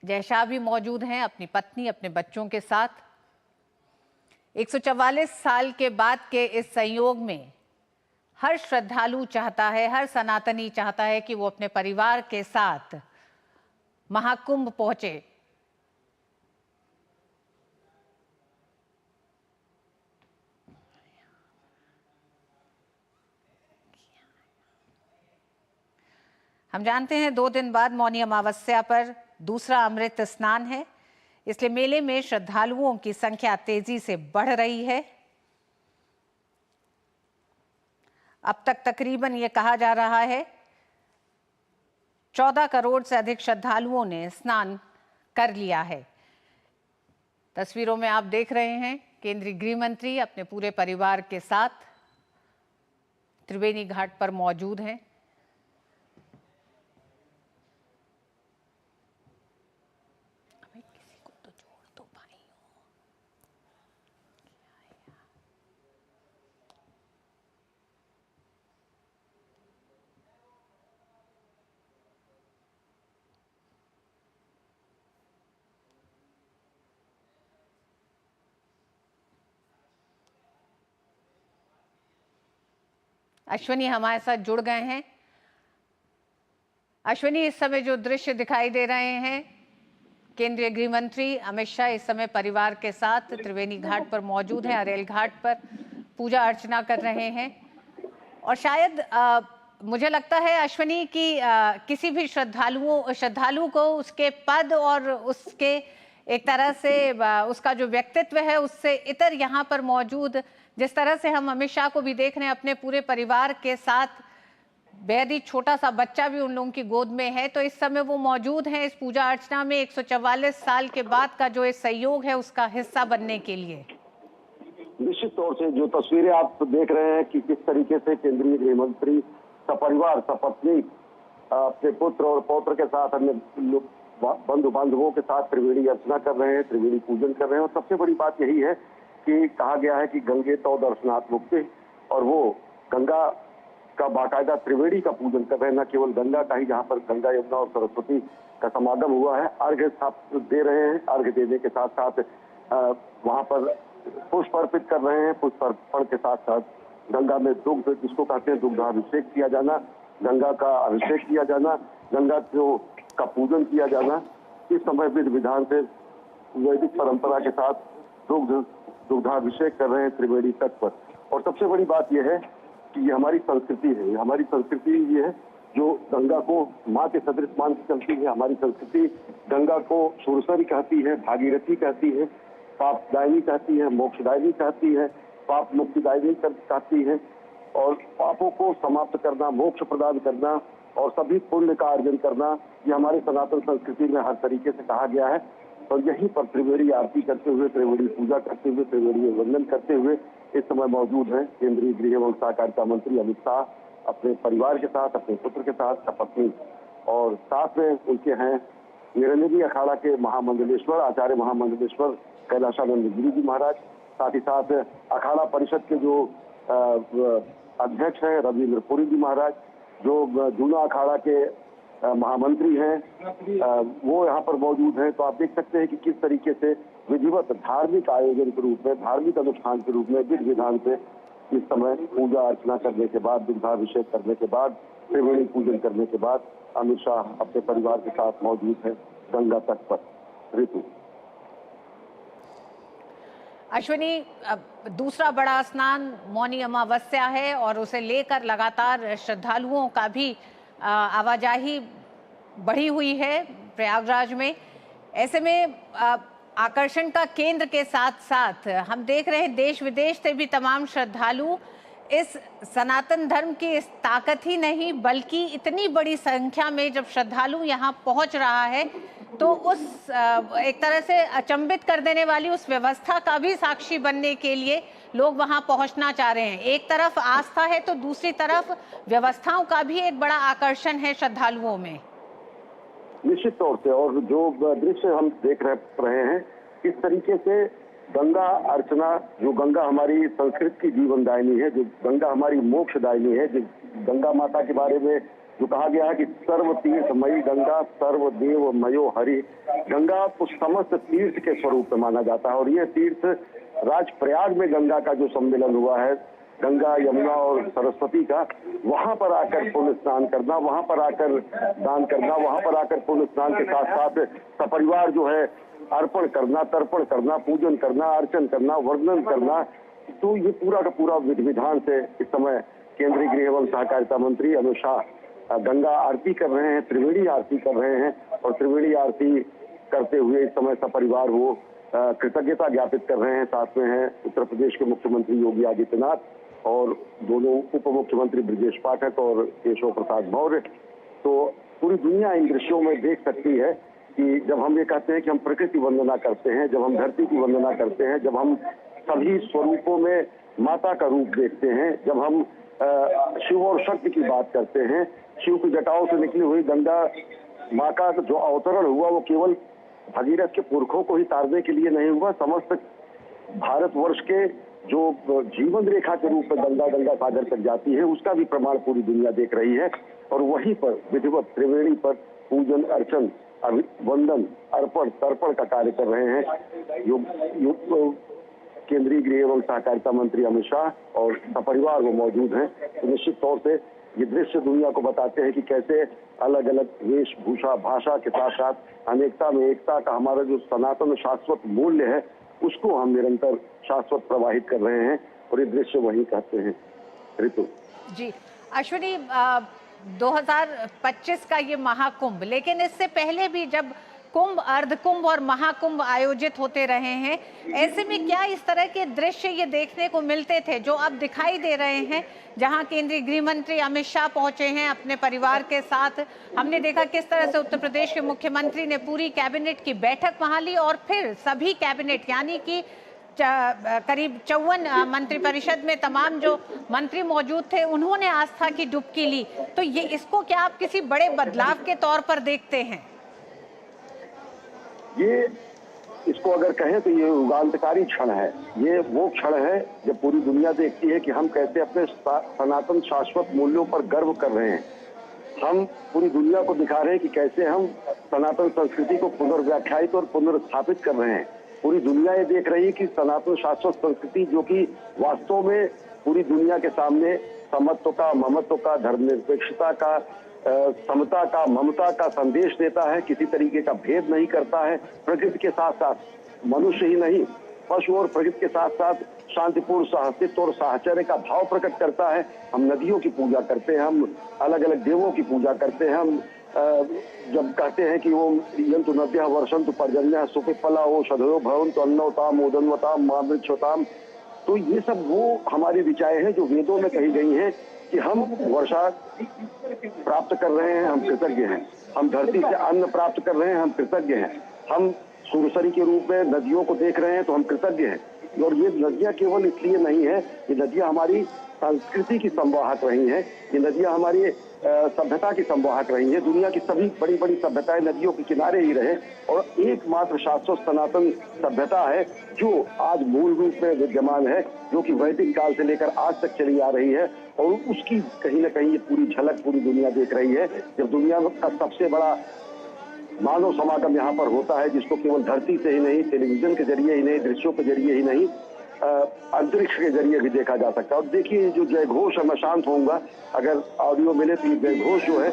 A: जयशाह भी मौजूद हैं अपनी पत्नी अपने बच्चों के साथ। 144 साल के बाद के इस संयोग में हर श्रद्धालु चाहता है, हर सनातनी चाहता है कि वो अपने परिवार के साथ महाकुंभ पहुंचे। हम जानते हैं 2 दिन बाद मौनी अमावस्या पर दूसरा अमृत स्नान है, इसलिए मेले में श्रद्धालुओं की संख्या तेजी से बढ़ रही है। अब तक तकरीबन ये कहा जा रहा है 14 करोड़ से अधिक श्रद्धालुओं ने स्नान कर लिया है। तस्वीरों में आप देख रहे हैं केंद्रीय गृह मंत्री अपने पूरे परिवार के साथ त्रिवेणी घाट पर मौजूद हैं। किसी को तो जोड़ दो भाई। अश्विनी हमारे साथ जुड़ गए हैं। अश्विनी, इस समय जो दृश्य दिखाई दे रहे हैं, केंद्रीय गृह मंत्री अमित शाह इस समय परिवार के साथ त्रिवेणी घाट पर मौजूद हैं, अरेल घाट पर पूजा अर्चना कर रहे हैं और शायद मुझे लगता है अश्विनी कि किसी भी श्रद्धालु को उसके पद और उसके एक तरह से उसका जो व्यक्तित्व है उससे इतर यहाँ पर मौजूद, जिस तरह से हम अमित शाह को भी देख रहे हैं अपने पूरे परिवार के साथ, बेहद ही छोटा सा बच्चा भी उन लोगों की गोद में है, तो इस समय वो मौजूद हैं इस पूजा अर्चना में 144 साल के बाद का जो इस सहयोग है उसका हिस्सा बनने के लिए।
B: निश्चित तौर से जो तस्वीरें आप देख रहे हैं कि किस तरीके से केंद्रीय गृह मंत्री सपरिवार सपत्नी अपने पुत्र और पौत्र के साथ अन्य बंधु बांधवों के साथ त्रिवेणी अर्चना कर रहे हैं, त्रिवेणी पूजन कर रहे हैं। और सबसे बड़ी बात यही है कि कहा गया है कि गंगे तो दर्शनात् मुक्ति, और वो गंगा का बाकायदा त्रिवेणी का पूजन कर रहे हैं, न केवल गंगा का ही, जहाँ पर गंगा यमुना और सरस्वती का समागम हुआ है। अर्घ्य दे रहे हैं, अर्घ्य देने के साथ साथ वहां पर पुष्प अर्पित कर रहे हैं। पुष्प अर्पण के साथ साथ गंगा में दुग्ध, जिसको कहते हैं दुग्धाभिषेक किया जाना, गंगा का अभिषेक किया जाना, गंगा का पूजन किया जाना, इस समय विधि विधान से वैदिक परंपरा के साथ दुग्धाभिषेक कर रहे हैं त्रिवेणी तट पर। और सबसे बड़ी बात यह है कि ये हमारी संस्कृति है, हमारी संस्कृति ये है जो गंगा को माँ के सदृश मान के चलती है। हमारी संस्कृति गंगा को सुरसरी कहती है, भागीरथी कहती है, पापदायिनी कहती है, मोक्षदायिनी कहती है, पाप मुक्तिदायिनी कहती है। और पापों को समाप्त करना, मोक्ष प्रदान करना और सभी पुण्य का अर्जन करना, ये हमारे सनातन संस्कृति में हर तरीके से कहा गया है। और यहीं पर त्रिवेणी आरती करते हुए, त्रिवेणी पूजा करते हुए, त्रिवेणी वंदन करते हुए इस समय मौजूद हैं केंद्रीय गृह एवं सहकारिता मंत्री अमित शाह अपने परिवार के साथ, अपने पुत्र के साथ, पत्नी, और साथ में उनके हैं निरंजनी अखाड़ा के महामंडलेश्वर, आचार्य महामंडलेश्वर कैलाशानंद गिरी जी महाराज, साथ ही साथ अखाड़ा परिषद के जो अध्यक्ष हैं रविंद्र पुरी जी महाराज, जो जूना अखाड़ा के महामंत्री हैं, वो यहाँ पर मौजूद हैं। तो आप देख सकते हैं कि किस तरीके से विधिवत धार्मिक आयोजन के रूप में, धार्मिक अनुष्ठान के रूप में, विधि विधान से इस समय पूजा अर्चना करने के बाद, दुग्धाभिषेक करने के बाद, त्रिवेणी पूजन करने के बाद अमित शाह अपने परिवार के साथ मौजूद है गंगा तट पर। ऋतु
A: अश्विनी, दूसरा बड़ा स्नान मौनी अमावस्या है और उसे लेकर लगातार श्रद्धालुओं का भी आवाजाही बढ़ी हुई है प्रयागराज में। ऐसे में आकर्षण का केंद्र के साथ साथ हम देख रहे हैं देश विदेश से भी तमाम श्रद्धालु इस सनातन धर्म की इस ताकत ही नहीं बल्कि इतनी बड़ी संख्या में जब श्रद्धालु यहाँ पहुँच रहा है तो उस एक तरह से अचंभित कर देने वाली उस व्यवस्था का भी साक्षी बनने के लिए लोग वहां पहुंचना चाह रहे हैं। एक तरफ आस्था है तो दूसरी तरफ व्यवस्थाओं का भी एक बड़ा आकर्षण है श्रद्धालुओं में।
B: निश्चित तौर से, और जो दृश्य हम देख रहे हैं किस तरीके से गंगा अर्चना, जो गंगा हमारी संस्कृति की जीवनदायिनी है, जो गंगा हमारी मोक्षदायिनी है, जो गंगा माता के बारे में जो कहा गया है कि सर्व तीर्थमयी गंगा सर्वदेव मयो हरि, गंगा उस समस्त तीर्थ के स्वरूप में माना जाता है। और ये तीर्थ राजप्रयाग में गंगा का जो सम्मेलन हुआ है, गंगा यमुना और सरस्वती का, वहां पर आकर पुण्य स्नान करना, वहां पर आकर दान करना, वहां पर आकर पुण्य स्नान के साथ साथ सपरिवार जो है अर्पण करना, तर्पण करना, पूजन करना, अर्चन करना, वर्णन करना, तो ये पूरा का पूरा विधि विधान से इस समय केंद्रीय गृह एवं सहकारिता मंत्री अमित शाह गंगा आरती कर रहे हैं, त्रिवेणी आरती कर रहे हैं। और त्रिवेणी आरती करते हुए इस समय सपरिवार वो कृतज्ञता ज्ञापित कर रहे हैं। साथ में हैं उत्तर प्रदेश के मुख्यमंत्री योगी आदित्यनाथ और दोनों उप मुख्यमंत्री ब्रजेश पाठक और केशव प्रसाद मौर्य। तो पूरी दुनिया इन दृश्यों में देख सकती है कि जब हम ये कहते हैं कि हम प्रकृति वंदना करते हैं, जब हम धरती की वंदना करते हैं, जब हम सभी स्वरूपों में माता का रूप देखते हैं, जब हम शिव और शक्ति की बात करते हैं, शिव की जटाओं से निकली हुई गंगा माँ का जो अवतरण हुआ वो केवल भगीरथ के पुरखों को ही तारने के लिए नहीं हुआ, समस्त भारतवर्ष के जो जीवन रेखा के रूप में गंगा गंगा सागर तक जाती है उसका भी प्रमाण पूरी दुनिया देख रही है। और वहीं पर विधिवत त्रिवेणी पर पूजन अर्चन वंदन अर्पण तर्पण का कार्य कर रहे हैं केंद्रीय गृह एवं सहकारिता मंत्री अमित शाह और सपरिवार वो मौजूद हैं। तो निश्चित तौर से ये दृश्य दुनिया को बताते हैं कि कैसे अलग अलग वेशभूषा भाषा के साथ साथ अनेकता में एकता का हमारा जो सनातन शाश्वत मूल्य है उसको हम निरंतर शाश्वत प्रवाहित कर रहे हैं और ये दृश्य वही कहते हैं। ऋतु
A: जी, अश्विनी 2025 का ये महाकुंभ, लेकिन इससे पहले भी जब कुंभ, अर्धकुंभ और महाकुंभ आयोजित होते रहे हैं, ऐसे में क्या इस तरह के दृश्य ये देखने को मिलते थे जो अब दिखाई दे रहे हैं, जहां केंद्रीय गृह मंत्री अमित शाह पहुंचे हैं अपने परिवार के साथ। हमने देखा किस तरह से उत्तर प्रदेश के मुख्यमंत्री ने पूरी कैबिनेट की बैठक वहां ली और फिर सभी कैबिनेट यानी कि करीब 54 मंत्रिपरिषद में तमाम जो मंत्री मौजूद थे उन्होंने आस्था की डुबकी ली। तो ये इसको क्या आप किसी बड़े बदलाव के तौर पर देखते हैं?
B: ये इसको अगर कहें तो ये युगांतकारी क्षण है। ये वो क्षण है जब पूरी दुनिया देखती है कि हम कैसे अपने सनातन शाश्वत मूल्यों पर गर्व कर रहे हैं। हम पूरी दुनिया को दिखा रहे हैं कि कैसे हम सनातन संस्कृति को पुनर्व्याख्यायित और पुनर्स्थापित कर रहे हैं। पूरी दुनिया ये देख रही है कि सनातन शाश्वत संस्कृति जो कि वास्तव में पूरी दुनिया के सामने समत्व का, ममत्व का, धर्मनिरपेक्षता का समता का, ममता का संदेश देता है, किसी तरीके का भेद नहीं करता है। प्रकृति के साथ साथ मनुष्य ही नहीं, पशु और प्रकृति के साथ साथ शांतिपूर्ण सहअस्तित्व और साहचर्य का भाव प्रकट करता है। हम नदियों की पूजा करते हैं, हम अलग अलग देवों की पूजा करते हैं। हम जब कहते हैं कि वो यंतु नद्यः वर्षन्तु पर्जन्यः सुपिप्पला ओ शधयो भवन्तु अन्नवताम उदन्वताम मामृच्छताम, तो ये सब वो हमारी ऋचाएं हैं जो वेदों में कही गई हैं कि हम वर्षा प्राप्त कर रहे हैं, हम कृतज्ञ हैं। हम धरती से अन्न प्राप्त कर रहे हैं, हम कृतज्ञ हैं। हम सूरसरी के रूप में नदियों को देख रहे हैं तो हम कृतज्ञ हैं। और ये नदियां केवल इसलिए नहीं है, ये नदियां हमारी संस्कृति की संवाहक रही हैं, ये नदियां हमारी सभ्यता की संवाहक रही है। दुनिया की सभी बड़ी बड़ी सभ्यताएं नदियों के किनारे ही रहे और एकमात्र शाश्वत सनातन सभ्यता है जो आज मूल रूप में विद्यमान है, जो कि वैदिक काल से लेकर आज तक चली आ रही है। और उसकी कहीं ना कहीं ये पूरी झलक पूरी दुनिया देख रही है। जब दुनिया का सबसे बड़ा मानव समागम यहाँ पर होता है, जिसको केवल धरती से ही नहीं, टेलीविजन के जरिए ही नहीं, दृश्यों के जरिए ही नहीं, अंतरिक्ष के जरिए भी देखा जा सकता है। और देखिए जो जय घोष है, मैं शांत होऊंगा अगर ऑडियो मिले तो ये जय घोष जो है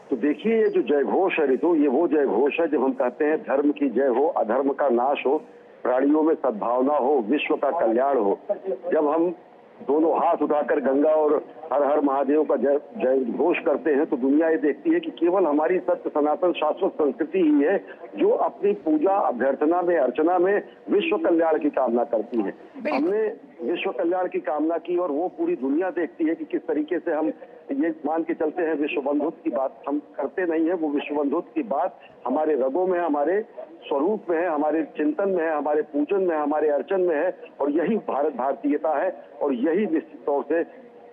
B: तो देखिए ये जो जय घोष है ऋतु, ये वो जय घोष है जब हम कहते हैं धर्म की जय हो, अधर्म का नाश हो, प्राणियों में सद्भावना हो, विश्व का कल्याण हो। जब हम दोनों हाथ उठाकर गंगा और हर हर महादेव का जय जय घोष करते हैं तो दुनिया ये देखती है कि केवल हमारी सत्य सनातन शाश्वत संस्कृति ही है जो अपनी पूजा अभ्यर्थना में, अर्चना में विश्व कल्याण की कामना करती है। हमने विश्व कल्याण की कामना की और वो पूरी दुनिया देखती है कि किस तरीके से हम ये मान के चलते हैं। विश्व बंधुत्व की बात हम करते नहीं है, वो विश्व बंधुत्व की बात हमारे रगों में है, हमारे स्वरूप में है, हमारे चिंतन में है, हमारे पूजन में, हमारे अर्चन में है। और यही भारत भारतीयता है और यही निश्चित तौर से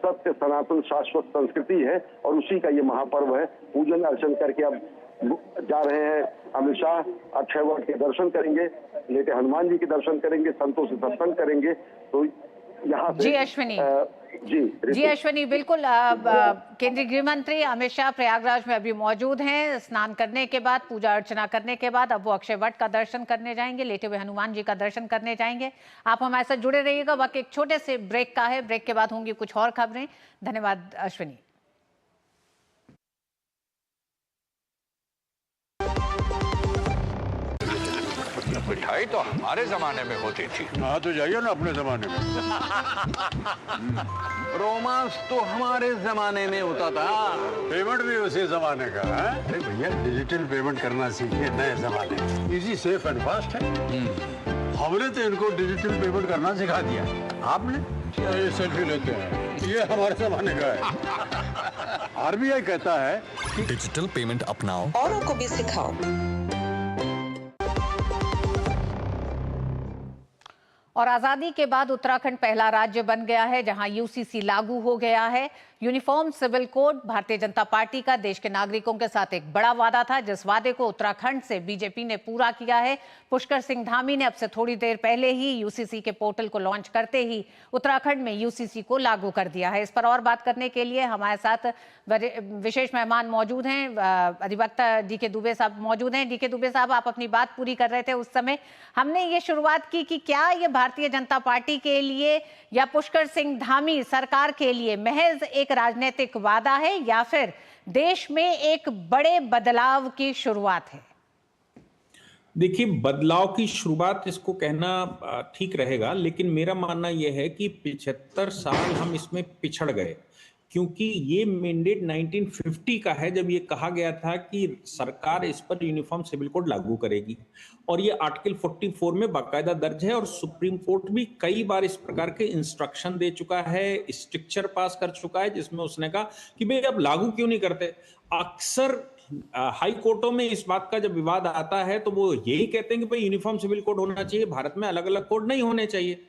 B: सत्य सनातन शाश्वत संस्कृति है। और उसी का ये महापर्व है। पूजन अर्चन करके अब जा रहे हैं अमित शाह, अक्षय वट के दर्शन करेंगे, लेके हनुमान जी के दर्शन करेंगे, संतों से सत्संग करेंगे। तो यहाँ से
A: जी अश्विनी, जी अश्विनी, बिल्कुल। केंद्रीय गृह मंत्री अमित शाह प्रयागराज में अभी मौजूद हैं। स्नान करने के बाद, पूजा अर्चना करने के बाद अब वो अक्षय वट का दर्शन करने जाएंगे, लेटे हुए हनुमान जी का दर्शन करने जाएंगे। आप हमारे साथ जुड़े रहिएगा। वक्त एक छोटे से ब्रेक का है, ब्रेक के बाद होंगी कुछ और खबरें। धन्यवाद अश्विनी।
G: मिठाई तो हमारे जमाने में होती थी।
H: हाँ तो जाइए ना अपने जमाने में।
G: रोमांस तो हमारे जमाने में होता था।
H: पेमेंट भी उसी जमाने का है। अरे भैया डिजिटल पेमेंट करना सीखिए नए जमाने में। इजी, सेफ एंड फास्ट है। हमने तो इनको डिजिटल पेमेंट करना सिखा दिया। आपने ये सेल्फी लेते हैं, ये हमारे जमाने का है। आरबीआई कहता है कि
I: डिजिटल पेमेंट अपनाओ,
J: औरों को भी सिखाओ।
A: और आजादी के बाद उत्तराखंड पहला राज्य बन गया है जहां यूसीसी लागू हो गया है। Uniform civil code Bharatiya Janata party का देश के नागरिकों के साथ एक बड़ा वादा था, जिस वादे को उत्तराखंड से बीजेपी ने पूरा किया है। पुष्कर सिंह धामी ने अब से थोड़ी देर पहले ही यूसीसी के पोर्टल को लॉन्च करते ही उत्तराखंड में यूसीसी को लागू कर दिया है। इस पर और बात करने के लिए हमारे साथ विशेष मेहमान मौजूद हैं। अधिवक्ता डीके दुबे साहब मौजूद हैं। डीके दुबे साहब, आप अपनी बात पूरी कर रहे थे उस समय हमने ये शुरुआत की कि क्या ये भारतीय जनता पार्टी के लिए या पुष्कर सिंह धामी सरकार के लिए महज एक राजनीतिक वादा है या फिर देश में एक बड़े बदलाव की शुरुआत है?
F: देखिए, बदलाव की शुरुआत इसको कहना ठीक रहेगा, लेकिन मेरा मानना यह है कि 75 साल हम इसमें पिछड़ गए, क्योंकि ये मैंडेट 1950 का है, जब ये कहा गया था कि सरकार इस पर यूनिफॉर्म सिविल कोड लागू करेगी। और ये आर्टिकल 44 में बाकायदा दर्ज है और सुप्रीम कोर्ट भी कई बार इस प्रकार के इंस्ट्रक्शन दे चुका है, स्ट्रिक्चर पास कर चुका है, जिसमें उसने कहा कि भाई अब लागू क्यों नहीं करते। अक्सर हाई कोर्टों में इस बात का जब विवाद आता है तो वो यही कहते हैं कि भाई यूनिफॉर्म सिविल कोड होना चाहिए, भारत में अलग अलग कोड नहीं होने चाहिए।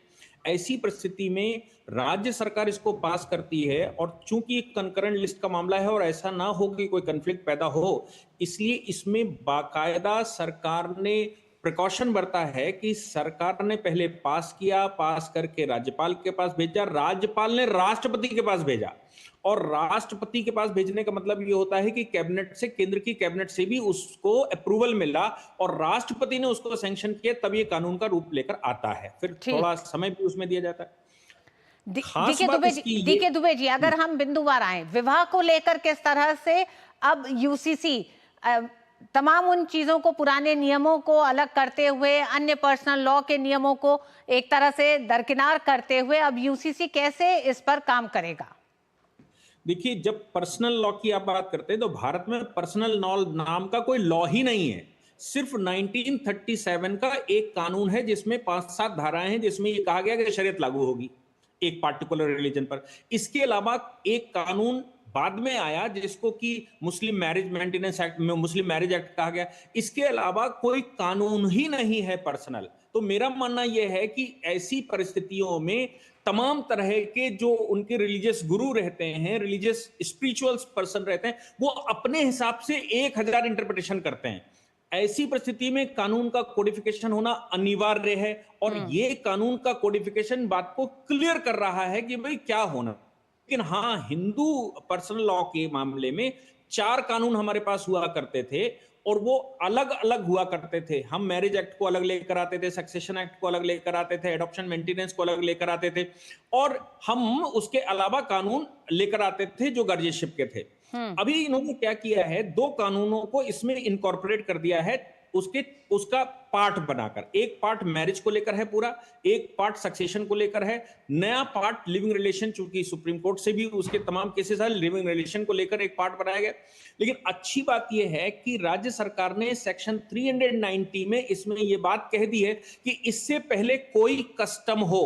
F: ऐसी परिस्थिति में राज्य सरकार इसको पास करती है और चूंकि एक कंकरेंट लिस्ट का मामला है और ऐसा ना हो कि कोई कन्फ्लिक्ट पैदा हो, इसलिए इसमें बाकायदा सरकार ने प्रिकॉशन बरता है कि सरकार ने पहले पास किया, पास करके राज्यपाल के पास भेजा, राज्यपाल ने राष्ट्रपति के पास भेजा, और राष्ट्रपति के पास भेजने का मतलब ये होता है कि कैबिनेट से, केंद्र की कैबिनेट से भी उसको अप्रूवल मिला और राष्ट्रपति ने उसको सैंक्शन किया, तब ये कानून का रूप लेकर आता है। फिर थोड़ा समय भी उसमें दिया जाता है।
A: डीके दुबे जी, अगर हम बिंदुवार आए, विवाह को लेकर किस तरह से अब यूसीसी तमाम उन चीजों को, पुराने नियमों को अलग करते हुए, अन्य पर्सनल लॉ के नियमों को एक तरह से दरकिनार करते हुए, अब यूसीसी कैसे इस पर काम करेगा?
F: देखिए, जब पर्सनल लॉ की आप बात करते हैं तो भारत में पर्सनल लॉ नाम का कोई लॉ ही नहीं है। सिर्फ 1937 का एक कानून है जिसमें 5-7 धाराएं हैं, जिसमें ये कहा गया कि शरीयत लागू होगी एक पार्टिकुलर रिलीजन पर। इसके अलावा एक कानून बाद में आया जिसको कि मुस्लिम मैरिज मेंटेनेंस एक्ट में मुस्लिम मैरिज एक्ट कहा गया। इसके अलावा कोई कानून ही नहीं है पर्सनल। तो मेरा मानना यह है कि ऐसी परिस्थितियों में तमाम तरह के जो उनके रिलीजियस गुरु रहते हैं, रिलीजियस स्पिरिचुअल पर्सन रहते हैं, वो अपने हिसाब से 1000 इंटरप्रिटेशन करते हैं। ऐसी परिस्थिति में कानून का कोडिफिकेशन होना अनिवार्य है, और ये कानून का कोडिफिकेशन बात को क्लियर कर रहा है कि भाई क्या होना। लेकिन हाँ, हिंदू पर्सनल लॉ के मामले में 4 कानून हमारे पास हुआ करते थे, और वो अलग अलग हुआ करते थे। हम मैरिज एक्ट को अलग लेकर आते थे, सक्सेशन एक्ट को अलग लेकर आते थे, एडॉप्शन मेंटेनेंस को अलग लेकर आते थे, और हम उसके अलावा कानून लेकर आते थे जो गार्जियनशिप के थे। अभी इन्होंने क्या किया है, 2 कानूनों को इसमें इनकॉर्पोरेट कर दिया है, उसका पार्ट बनाकर। एक पार्ट मैरिज को लेकर है पूरा, एक पार्ट सक्सेशन को लेकर है, नया पार्ट लिविंग रिलेशन, चूंकि सुप्रीम कोर्ट से भी उसके तमाम केसेस है, लिविंग रिलेशन को लेकर एक पार्ट बनाया गया। लेकिन अच्छी बात यह है कि राज्य सरकार ने सेक्शन 390 में इसमें यह बात कह दी है कि इससे पहले कोई कस्टम हो,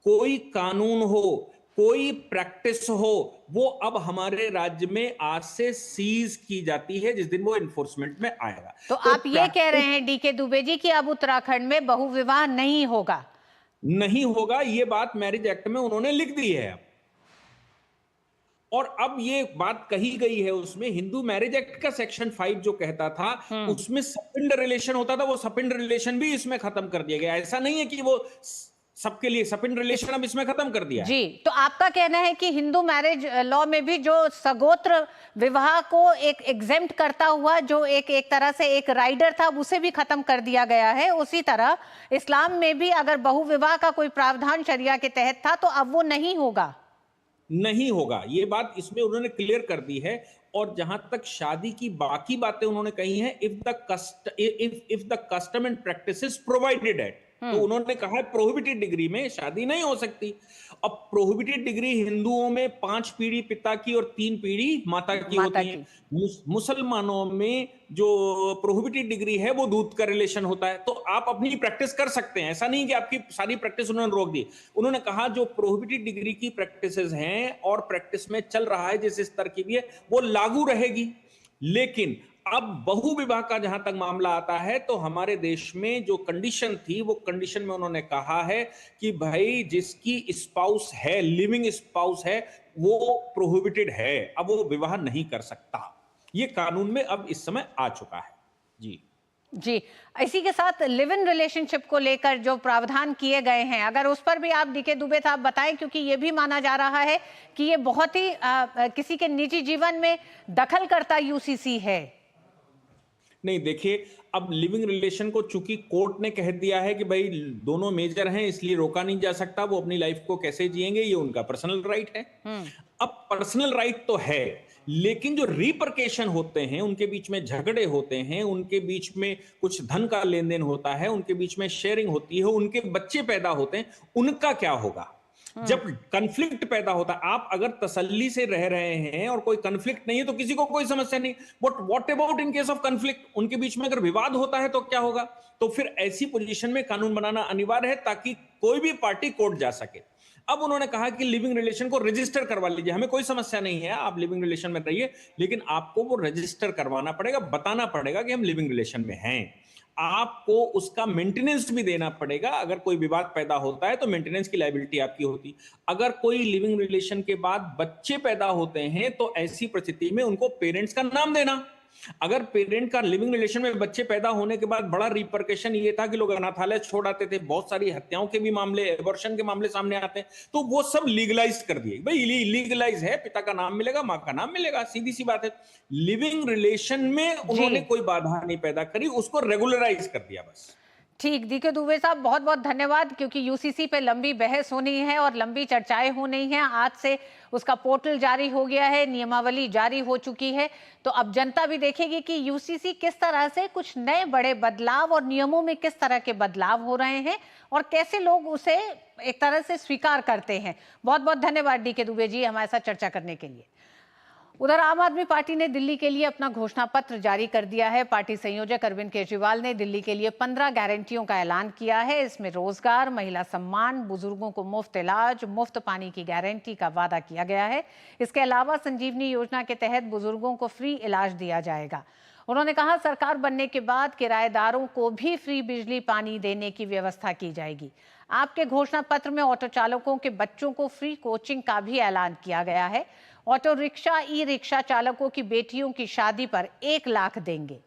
F: कोई कानून हो, कोई प्रैक्टिस हो, वो अब हमारे राज्य में आज से सीज की जाती है जिस दिन वो एनफोर्समेंट में आएगा।
A: तो आप ये कह रहे हैं डीके दुबे जी कि अब उत्तराखंड में बहुविवाह नहीं होगा?
F: नहीं होगा, ये बात मैरिज एक्ट में उन्होंने लिख दी है। और अब ये बात कही गई है उसमें, हिंदू मैरिज एक्ट का सेक्शन 5 जो कहता था, उसमें सपिंड रिलेशन होता था, वो सपिंड रिलेशन भी इसमें खत्म कर दिया गया। ऐसा नहीं है कि वो सबके लिए सपिंड रिलेशन अब इसमें खत्म कर दिया
A: जी। तो आपका कहना है कि हिंदू मैरिज लॉ में भी जो सगोत्र विवाह को एक एग्जेम्प्ट करता हुआ जो एक तरह से एक राइडर था, उसे भी खत्म कर दिया गया है। उसी तरह इस्लाम में भी अगर बहुविवाह का कोई प्रावधान शरिया के तहत था तो अब वो नहीं होगा।
F: नहीं होगा, ये बात इसमें उन्होंने क्लियर कर दी है। और जहां तक शादी की बाकी बातें उन्होंने कही हैं, if the custom and practices provided eight, तो उन्होंने कहा है प्रोहिबिटेड डिग्री में शादी नहीं हो सकती। अब प्रोहिबिटेड डिग्री हिंदुओं में 5 पीढ़ी पिता की और 3 पीढ़ी माता की होती है। मुसलमानों में जो प्रोहिबिटेड डिग्री है वो दूध का रिलेशन होता है। तो आप अपनी प्रैक्टिस कर सकते हैं, ऐसा नहीं कि आपकी सारी प्रैक्टिस उन्होंने रोक दी। उन्होंने कहा जो प्रोहिबिटेड डिग्री की प्रैक्टिसेस हैं और प्रैक्टिस में चल रहा है जिस स्तर की भी है, वो लागू रहेगी। लेकिन अब बहुविवाह का जहां तक मामला आता है, तो हमारे देश में जो कंडीशन थी, वो कंडीशन में उन्होंने कहा है कि भाई जिसकी स्पाउस है, लिविंग स्पाउस है, वो प्रोहिबिटेड है, अब वो विवाह नहीं कर सकता। ये कानून में अब इस समय आ चुका है। जी।
A: इसी के साथ लिव इन रिलेशनशिप को लेकर जो प्रावधान किए गए हैं, अगर उस पर भी आप डीके दुबे साहब बताएं, क्योंकि ये भी माना जा रहा है कि ये बहुत ही किसी के निजी जीवन में दखल करता यूसीसी है।
F: नहीं, देखिए, अब लिविंग रिलेशन को चूंकि कोर्ट ने कह दिया है कि भाई दोनों मेजर हैं, इसलिए रोका नहीं जा सकता, वो अपनी लाइफ को कैसे जिएंगे ये उनका पर्सनल राइट है। अब पर्सनल राइट तो है, लेकिन जो रिपरकेशन होते हैं, उनके बीच में झगड़े होते हैं, उनके बीच में कुछ धन का लेन देन होता है, उनके बीच में शेयरिंग होती है, उनके बच्चे पैदा होते हैं, उनका क्या होगा? जब कन्फ्लिक्ट पैदा होता है, आप अगर तसल्ली से रह रहे हैं और कोई कन्फ्लिक्ट नहीं है तो किसी को कोई समस्या नहीं, but what about in case of conflict? उनके बीच में अगर विवाद होता है तो क्या होगा? तो फिर ऐसी पोजीशन में कानून बनाना अनिवार्य है ताकि कोई भी पार्टी कोर्ट जा सके। अब उन्होंने कहा कि लिविंग रिलेशन को रजिस्टर करवा लीजिए, हमें कोई समस्या नहीं है, आप लिविंग रिलेशन में रहिए, लेकिन आपको वो रजिस्टर करवाना पड़ेगा, बताना पड़ेगा कि हम लिविंग रिलेशन में हैं। आपको उसका मेंटेनेंस भी देना पड़ेगा। अगर कोई विवाद पैदा होता है तो मेंटेनेंस की लायबिलिटी आपकी होती। अगर कोई लिविंग रिलेशन के बाद बच्चे पैदा होते हैं तो ऐसी परिस्थिति में उनको पेरेंट्स का नाम देना, अगर पेरेंट का लिविंग रिलेशन में बच्चे पैदा होने के बाद बड़ा रिपरकशन ये था कि लोग अनाथालय छोड़ आते थे, बहुत सारी हत्याओं के भी मामले, एबॉर्शन के मामले सामने आते हैं, तो वो सब लीगलाइज कर दिए। भाई लीगलाइज है, पिता का नाम मिलेगा, मां का नाम मिलेगा, सीधी सी बात है। लिविंग रिलेशन में उन्होंने कोई बाधा नहीं पैदा करी, उसको रेगुलराइज कर दिया बस।
A: ठीक, डीके दुबे साहब बहुत बहुत धन्यवाद, क्योंकि यूसीसी पे लंबी बहस होनी है और लंबी चर्चाएं होनी हैं। आज से उसका पोर्टल जारी हो गया है, नियमावली जारी हो चुकी है, तो अब जनता भी देखेगी कि यूसीसी किस तरह से कुछ नए बड़े बदलाव और नियमों में किस तरह के बदलाव हो रहे हैं और कैसे लोग उसे एक तरह से स्वीकार करते हैं। बहुत बहुत धन्यवाद डीके दुबे जी हमारे साथ चर्चा करने के लिए। उधर आम आदमी पार्टी ने दिल्ली के लिए अपना घोषणा पत्र जारी कर दिया है। पार्टी संयोजक अरविंद केजरीवाल ने दिल्ली के लिए 15 गारंटियों का ऐलान किया है। इसमें रोजगार, महिला सम्मान, बुजुर्गों को मुफ्त इलाज, मुफ्त पानी की गारंटी का वादा किया गया है। इसके अलावा संजीवनी योजना के तहत बुजुर्गों को फ्री इलाज दिया जाएगा। उन्होंने कहा, सरकार बनने के बाद किराएदारों को भी फ्री बिजली पानी देने की व्यवस्था की जाएगी। आपके घोषणा पत्र में ऑटो चालकों के बच्चों को फ्री कोचिंग का भी ऐलान किया गया है। ऑटो रिक्शा, ई रिक्शा चालकों की बेटियों की शादी पर 1 लाख देंगे,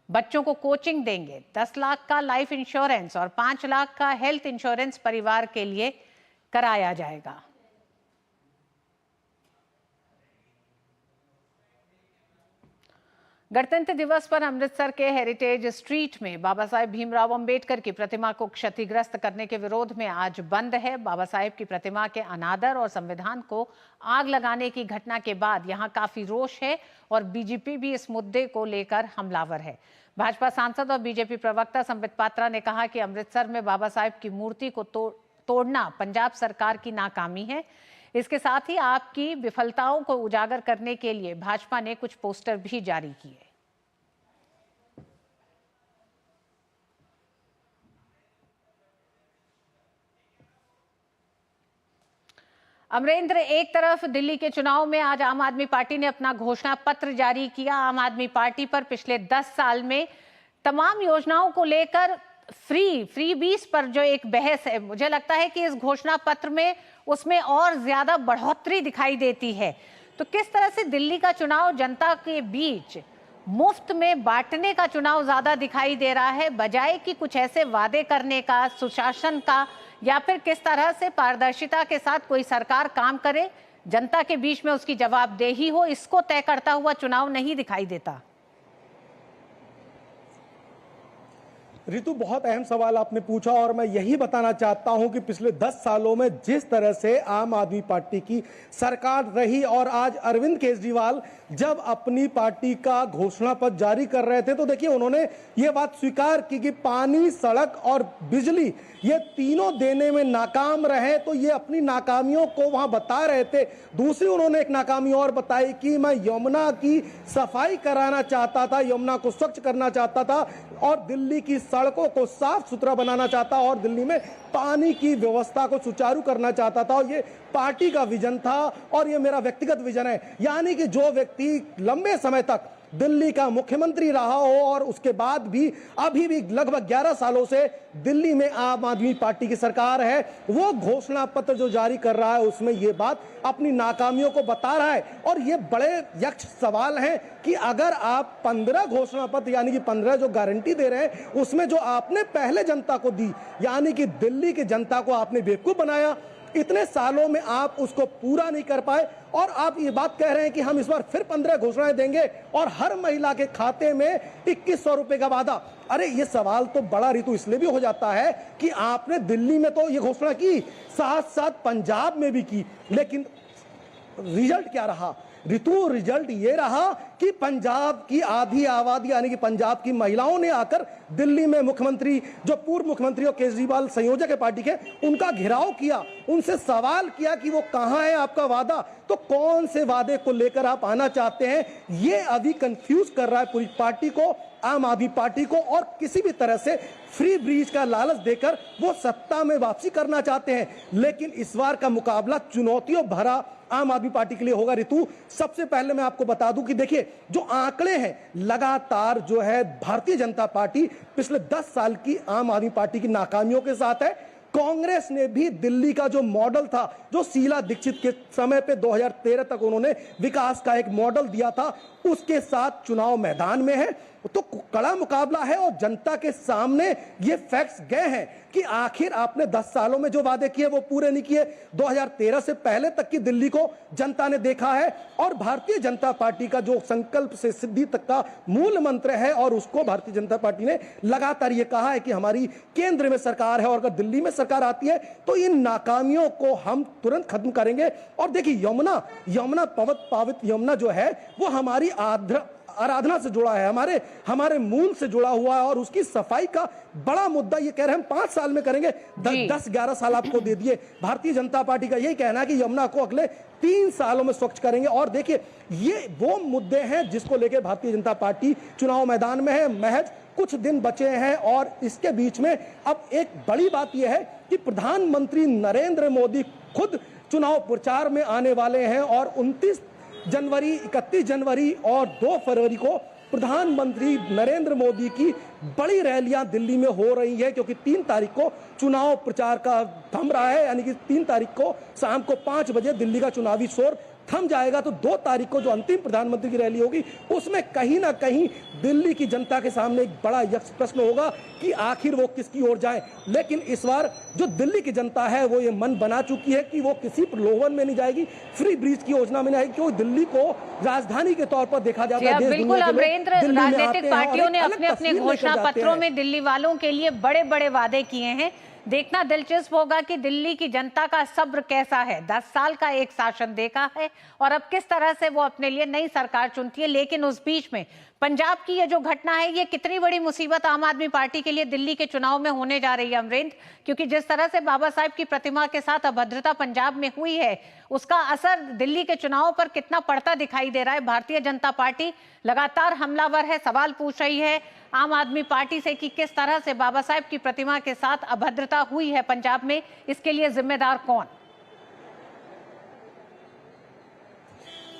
A: बच्चों को कोचिंग देंगे, 10 लाख का लाइफ इंश्योरेंस और 5 लाख का हेल्थ इंश्योरेंस परिवार के लिए कराया जाएगा। गणतंत्र दिवस पर अमृतसर के हेरिटेज स्ट्रीट में बाबा साहेब भीमराव अंबेडकर की प्रतिमा को क्षतिग्रस्त करने के विरोध में आज बंद है। बाबा साहेब की प्रतिमा के अनादर और संविधान को आग लगाने की घटना के बाद यहां काफी रोष है और बीजेपी भी इस मुद्दे को लेकर हमलावर है। भाजपा सांसद और बीजेपी प्रवक्ता संबित पात्रा ने कहा कि अमृतसर में बाबा साहेब की मूर्ति को तोड़ना पंजाब सरकार की नाकामी है। इसके साथ ही आपकी विफलताओं को उजागर करने के लिए भाजपा ने कुछ पोस्टर भी जारी किए। अमरेंद्र, एक तरफ दिल्ली के चुनाव में आज आम आदमी पार्टी ने अपना घोषणा पत्र जारी किया। आम आदमी पार्टी पर पिछले 10 साल में तमाम योजनाओं को लेकर फ्री बीस पर जो एक बहस है, मुझे लगता है कि इस घोषणा पत्र में उसमें और ज्यादा बढ़ोतरी दिखाई देती है। तो किस तरह से दिल्ली का चुनाव जनता के बीच मुफ्त में बांटने का चुनाव ज्यादा दिखाई दे रहा है, बजाय कि कुछ ऐसे वादे करने का, सुशासन का, या फिर किस तरह से पारदर्शिता के साथ कोई सरकार काम करे, जनता के बीच में उसकी जवाबदेही हो, इसको तय करता हुआ चुनाव नहीं दिखाई देता?
I: रितु, बहुत अहम सवाल आपने पूछा और मैं यही बताना चाहता हूं कि पिछले 10 सालों में जिस तरह से आम आदमी पार्टी की सरकार रही और आज अरविंद केजरीवाल जब अपनी पार्टी का घोषणा पत्र जारी कर रहे थे तो देखिए उन्होंने ये बात स्वीकार की कि पानी, सड़क और बिजली ये तीनों देने में नाकाम रहे, तो ये अपनी नाकामियों को वहां बता रहे थे। दूसरी उन्होंने एक नाकामी और बताई कि मैं यमुना की सफाई कराना चाहता था, यमुना को स्वच्छ करना चाहता था और दिल्ली की सड़कों को साफ सुथरा बनाना चाहता और दिल्ली में पानी की व्यवस्था को सुचारू करना चाहता था। और ये पार्टी का विजन था और ये मेरा व्यक्तिगत विजन है। यानी कि जो व्यक्ति लंबे समय तक दिल्ली का मुख्यमंत्री रहा हो और उसके बाद भी अभी भी लगभग 11 सालों से दिल्ली में आम आदमी पार्टी की सरकार है, वो घोषणा पत्र जो जारी कर रहा है उसमें ये बात अपनी नाकामियों को बता रहा है। और ये बड़े यक्ष सवाल हैं कि अगर आप 15 घोषणा पत्र यानी कि 15 जो गारंटी दे रहे हैं उसमें जो आपने पहले जनता को दी, यानी कि दिल्ली की जनता को आपने बेवकूफ बनाया, इतने सालों में आप उसको पूरा नहीं कर पाए और आप ये बात कह रहे हैं कि हम इस बार फिर 15 घोषणाएं देंगे और हर महिला के खाते में 2100 रुपए का वादा। अरे ये सवाल तो बड़ा रितु इसलिए भी हो जाता है कि आपने दिल्ली में तो ये घोषणा की, साथ साथ पंजाब में भी की, लेकिन रिजल्ट क्या रहा रितु? रिजल्ट ये रहा कि पंजाब की आधी आबादी यानी कि पंजाब की महिलाओं ने आकर दिल्ली में मुख्यमंत्री, जो पूर्व मुख्यमंत्री और केजरीवाल संयोजक है पार्टी के, उनका घेराव किया, उनसे सवाल किया कि वो कहां है आपका वादा, तो कौन से वादे को लेकर आप आना चाहते हैं। ये अभी कंफ्यूज कर रहा है पूरी पार्टी को, आम आदमी पार्टी को, और किसी भी तरह से फ्री ब्रीज का लालच देकर वो सत्ता में वापसी करना चाहते हैं। लेकिन इस बार का मुकाबला चुनौतियों भरा आम आदमी पार्टी के लिए होगा। रितु, सबसे पहले मैं आपको बता दूं कि देखिए जो आंकड़े हैं, लगातार जो है भारतीय जनता पार्टी पिछले 10 साल की आम आदमी पार्टी की नाकामियों के साथ है। कांग्रेस ने भी दिल्ली का जो मॉडल था, जो शीला दीक्षित के समय पे 2013 तक उन्होंने विकास का एक मॉडल दिया था, उसके साथ चुनाव मैदान में है। तो कड़ा मुकाबला है और जनता के सामने ये फैक्ट्स गए हैं कि आखिर आपने 10 सालों में जो वादे किए वो पूरे नहीं किए। 2013 से पहले तक की दिल्ली को जनता ने देखा है और भारतीय जनता पार्टी का जो संकल्प से सिद्धि तक का मूल मंत्र है, और उसको भारतीय जनता पार्टी ने लगातार ये कहा है कि हमारी केंद्र में सरकार है और अगर दिल्ली में सरकार आती है तो इन नाकामियों को हम तुरंत खत्म करेंगे। और देखिए यमुना पावित यमुना जो है वो हमारी आराधना से जुड़ा है, हमारे मूल से जुड़ा हुआ है, और उसकी सफाई का बड़ा मुद्दा ये कह रहे हैं हम 5 साल में करेंगे। 10-11 साल आपको दे दिए। भारतीय जनता पार्टी का यही कहना है कि यमुना को अगले 3 सालों में स्वच्छ करेंगे। और देखिए ये वो मुद्दे हैं जिसको लेकर भारतीय जनता पार्टी चुनाव मैदान में है। महज कुछ दिन बचे हैं और इसके बीच में अब एक बड़ी बात यह है कि प्रधानमंत्री नरेंद्र मोदी खुद चुनाव प्रचार में आने वाले हैं और 29 जनवरी, 31 जनवरी और 2 फरवरी को प्रधानमंत्री नरेंद्र मोदी की बड़ी रैलियां दिल्ली में हो रही है, क्योंकि 3 तारीख को चुनाव प्रचार का थम रहा है, यानी कि 3 तारीख को शाम को 5 बजे दिल्ली का चुनावी शोर थम जाएगा। तो 2 तारीख को जो अंतिम प्रधानमंत्री की रैली होगी उसमें कहीं ना कहीं दिल्ली की जनता के सामने एक बड़ा यक्ष प्रश्न होगा कि आखिर वो किसकी ओर जाए। लेकिन इस बार जो दिल्ली की जनता है वो ये मन बना चुकी है कि वो किसी प्रलोभन में नहीं जाएगी, फ्री ब्रिज की योजना में नहीं आएगी, क्योंकि दिल्ली को राजधानी के तौर पर देखा जाता है।
A: बिल्कुल अमरेंद्र, राजनीतिक पार्टियों ने अपने अपने घोषणा पत्रों में दिल्ली वालों के लिए बड़े बड़े वादे किए हैं। देखना दिलचस्प होगा कि दिल्ली की जनता का सब्र कैसा है। 10 साल का एक शासन देखा है और अब किस तरह से वो अपने लिए नई सरकार चुनती है। लेकिन उस बीच में पंजाब की ये जो घटना है, ये कितनी बड़ी मुसीबत आम आदमी पार्टी के लिए दिल्ली के चुनाव में होने जा रही है अमरेंद्र, क्योंकि जिस तरह से बाबा साहब की प्रतिमा के साथ अभद्रता पंजाब में हुई है, उसका असर दिल्ली के चुनाव पर कितना पड़ता दिखाई दे रहा है। भारतीय जनता पार्टी लगातार हमलावर है, सवाल पूछ रही है आम आदमी पार्टी से कि किस तरह से बाबा साहब की प्रतिमा के साथ अभद्रता हुई है पंजाब में, इसके लिए जिम्मेदार कौन?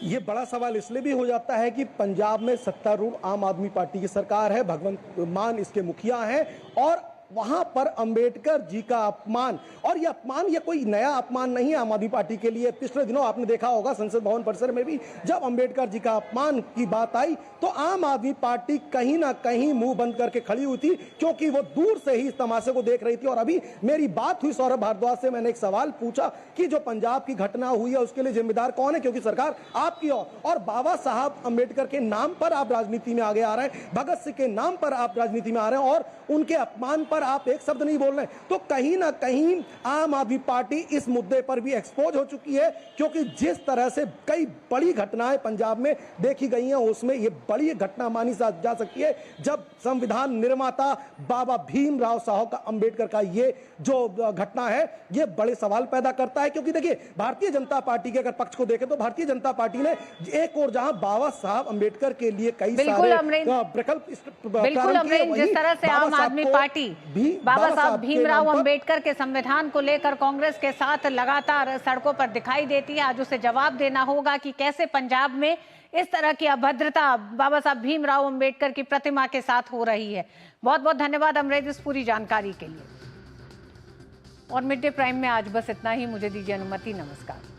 I: ये बड़ा सवाल इसलिए भी हो जाता है कि पंजाब में सत्तारूढ़ आम आदमी पार्टी की सरकार है, भगवंत मान इसके मुखिया हैं, और वहां पर अंबेडकर जी का अपमान, और ये अपमान ये कोई नया अपमान नहीं है आम आदमी पार्टी के लिए। पिछले दिनों आपने देखा होगा संसद भवन परिसर में भी जब अंबेडकर जी का अपमान की बात आई तो आम आदमी पार्टी कहीं ना कहीं मुंह बंद करके खड़ी हुई थी, क्योंकि वो दूर से ही इस तमाशे को देख रही थी। और अभी मेरी बात हुई सौरभ भारद्वाज से, मैंने एक सवाल पूछा कि जो पंजाब की घटना हुई है उसके लिए जिम्मेदार कौन है, क्योंकि सरकार आपकी और बाबा साहब अंबेडकर के नाम पर आप राजनीति में आगे आ रहे हैं, भगत सिंह के नाम पर आप राजनीति में आ रहे हैं और उनके अपमान पर आप एक शब्द नहीं बोल रहे। तो कहीं ना कहीं आम आदमी पार्टी इस मुद्दे पर भी एक्सपोज हो चुकी है, क्योंकि जिस तरह से कई बड़ी घटनाएं पंजाब में देखी गई हैं उसमें ये बड़ी घटना मानी जा सकती है जब संविधान निर्माता बाबा भीमराव साहब अंबेडकर का ये जो घटना है ये बड़े सवाल पैदा करता है। क्योंकि देखिए भारतीय जनता पार्टी के अगर पक्ष को देखें तो भारतीय जनता पार्टी ने एक और जहां बाबा साहब अंबेडकर के लिए कई सारे विकल्प,
A: बिल्कुल अमरेंद्र, जिस तरह से आम आदमी पार्टी बाबा साहब भीमराव अंबेडकर के संविधान को लेकर कांग्रेस के साथ लगातार सड़कों पर दिखाई देती है, आज उसे जवाब देना होगा कि कैसे पंजाब में इस तरह की अभद्रता बाबा साहब भीमराव अंबेडकर की प्रतिमा के साथ हो रही है। बहुत बहुत धन्यवाद अमरेंद्र इस पूरी जानकारी के लिए। और मिड डे प्राइम में आज बस इतना ही। मुझे दीजिए अनुमति, नमस्कार।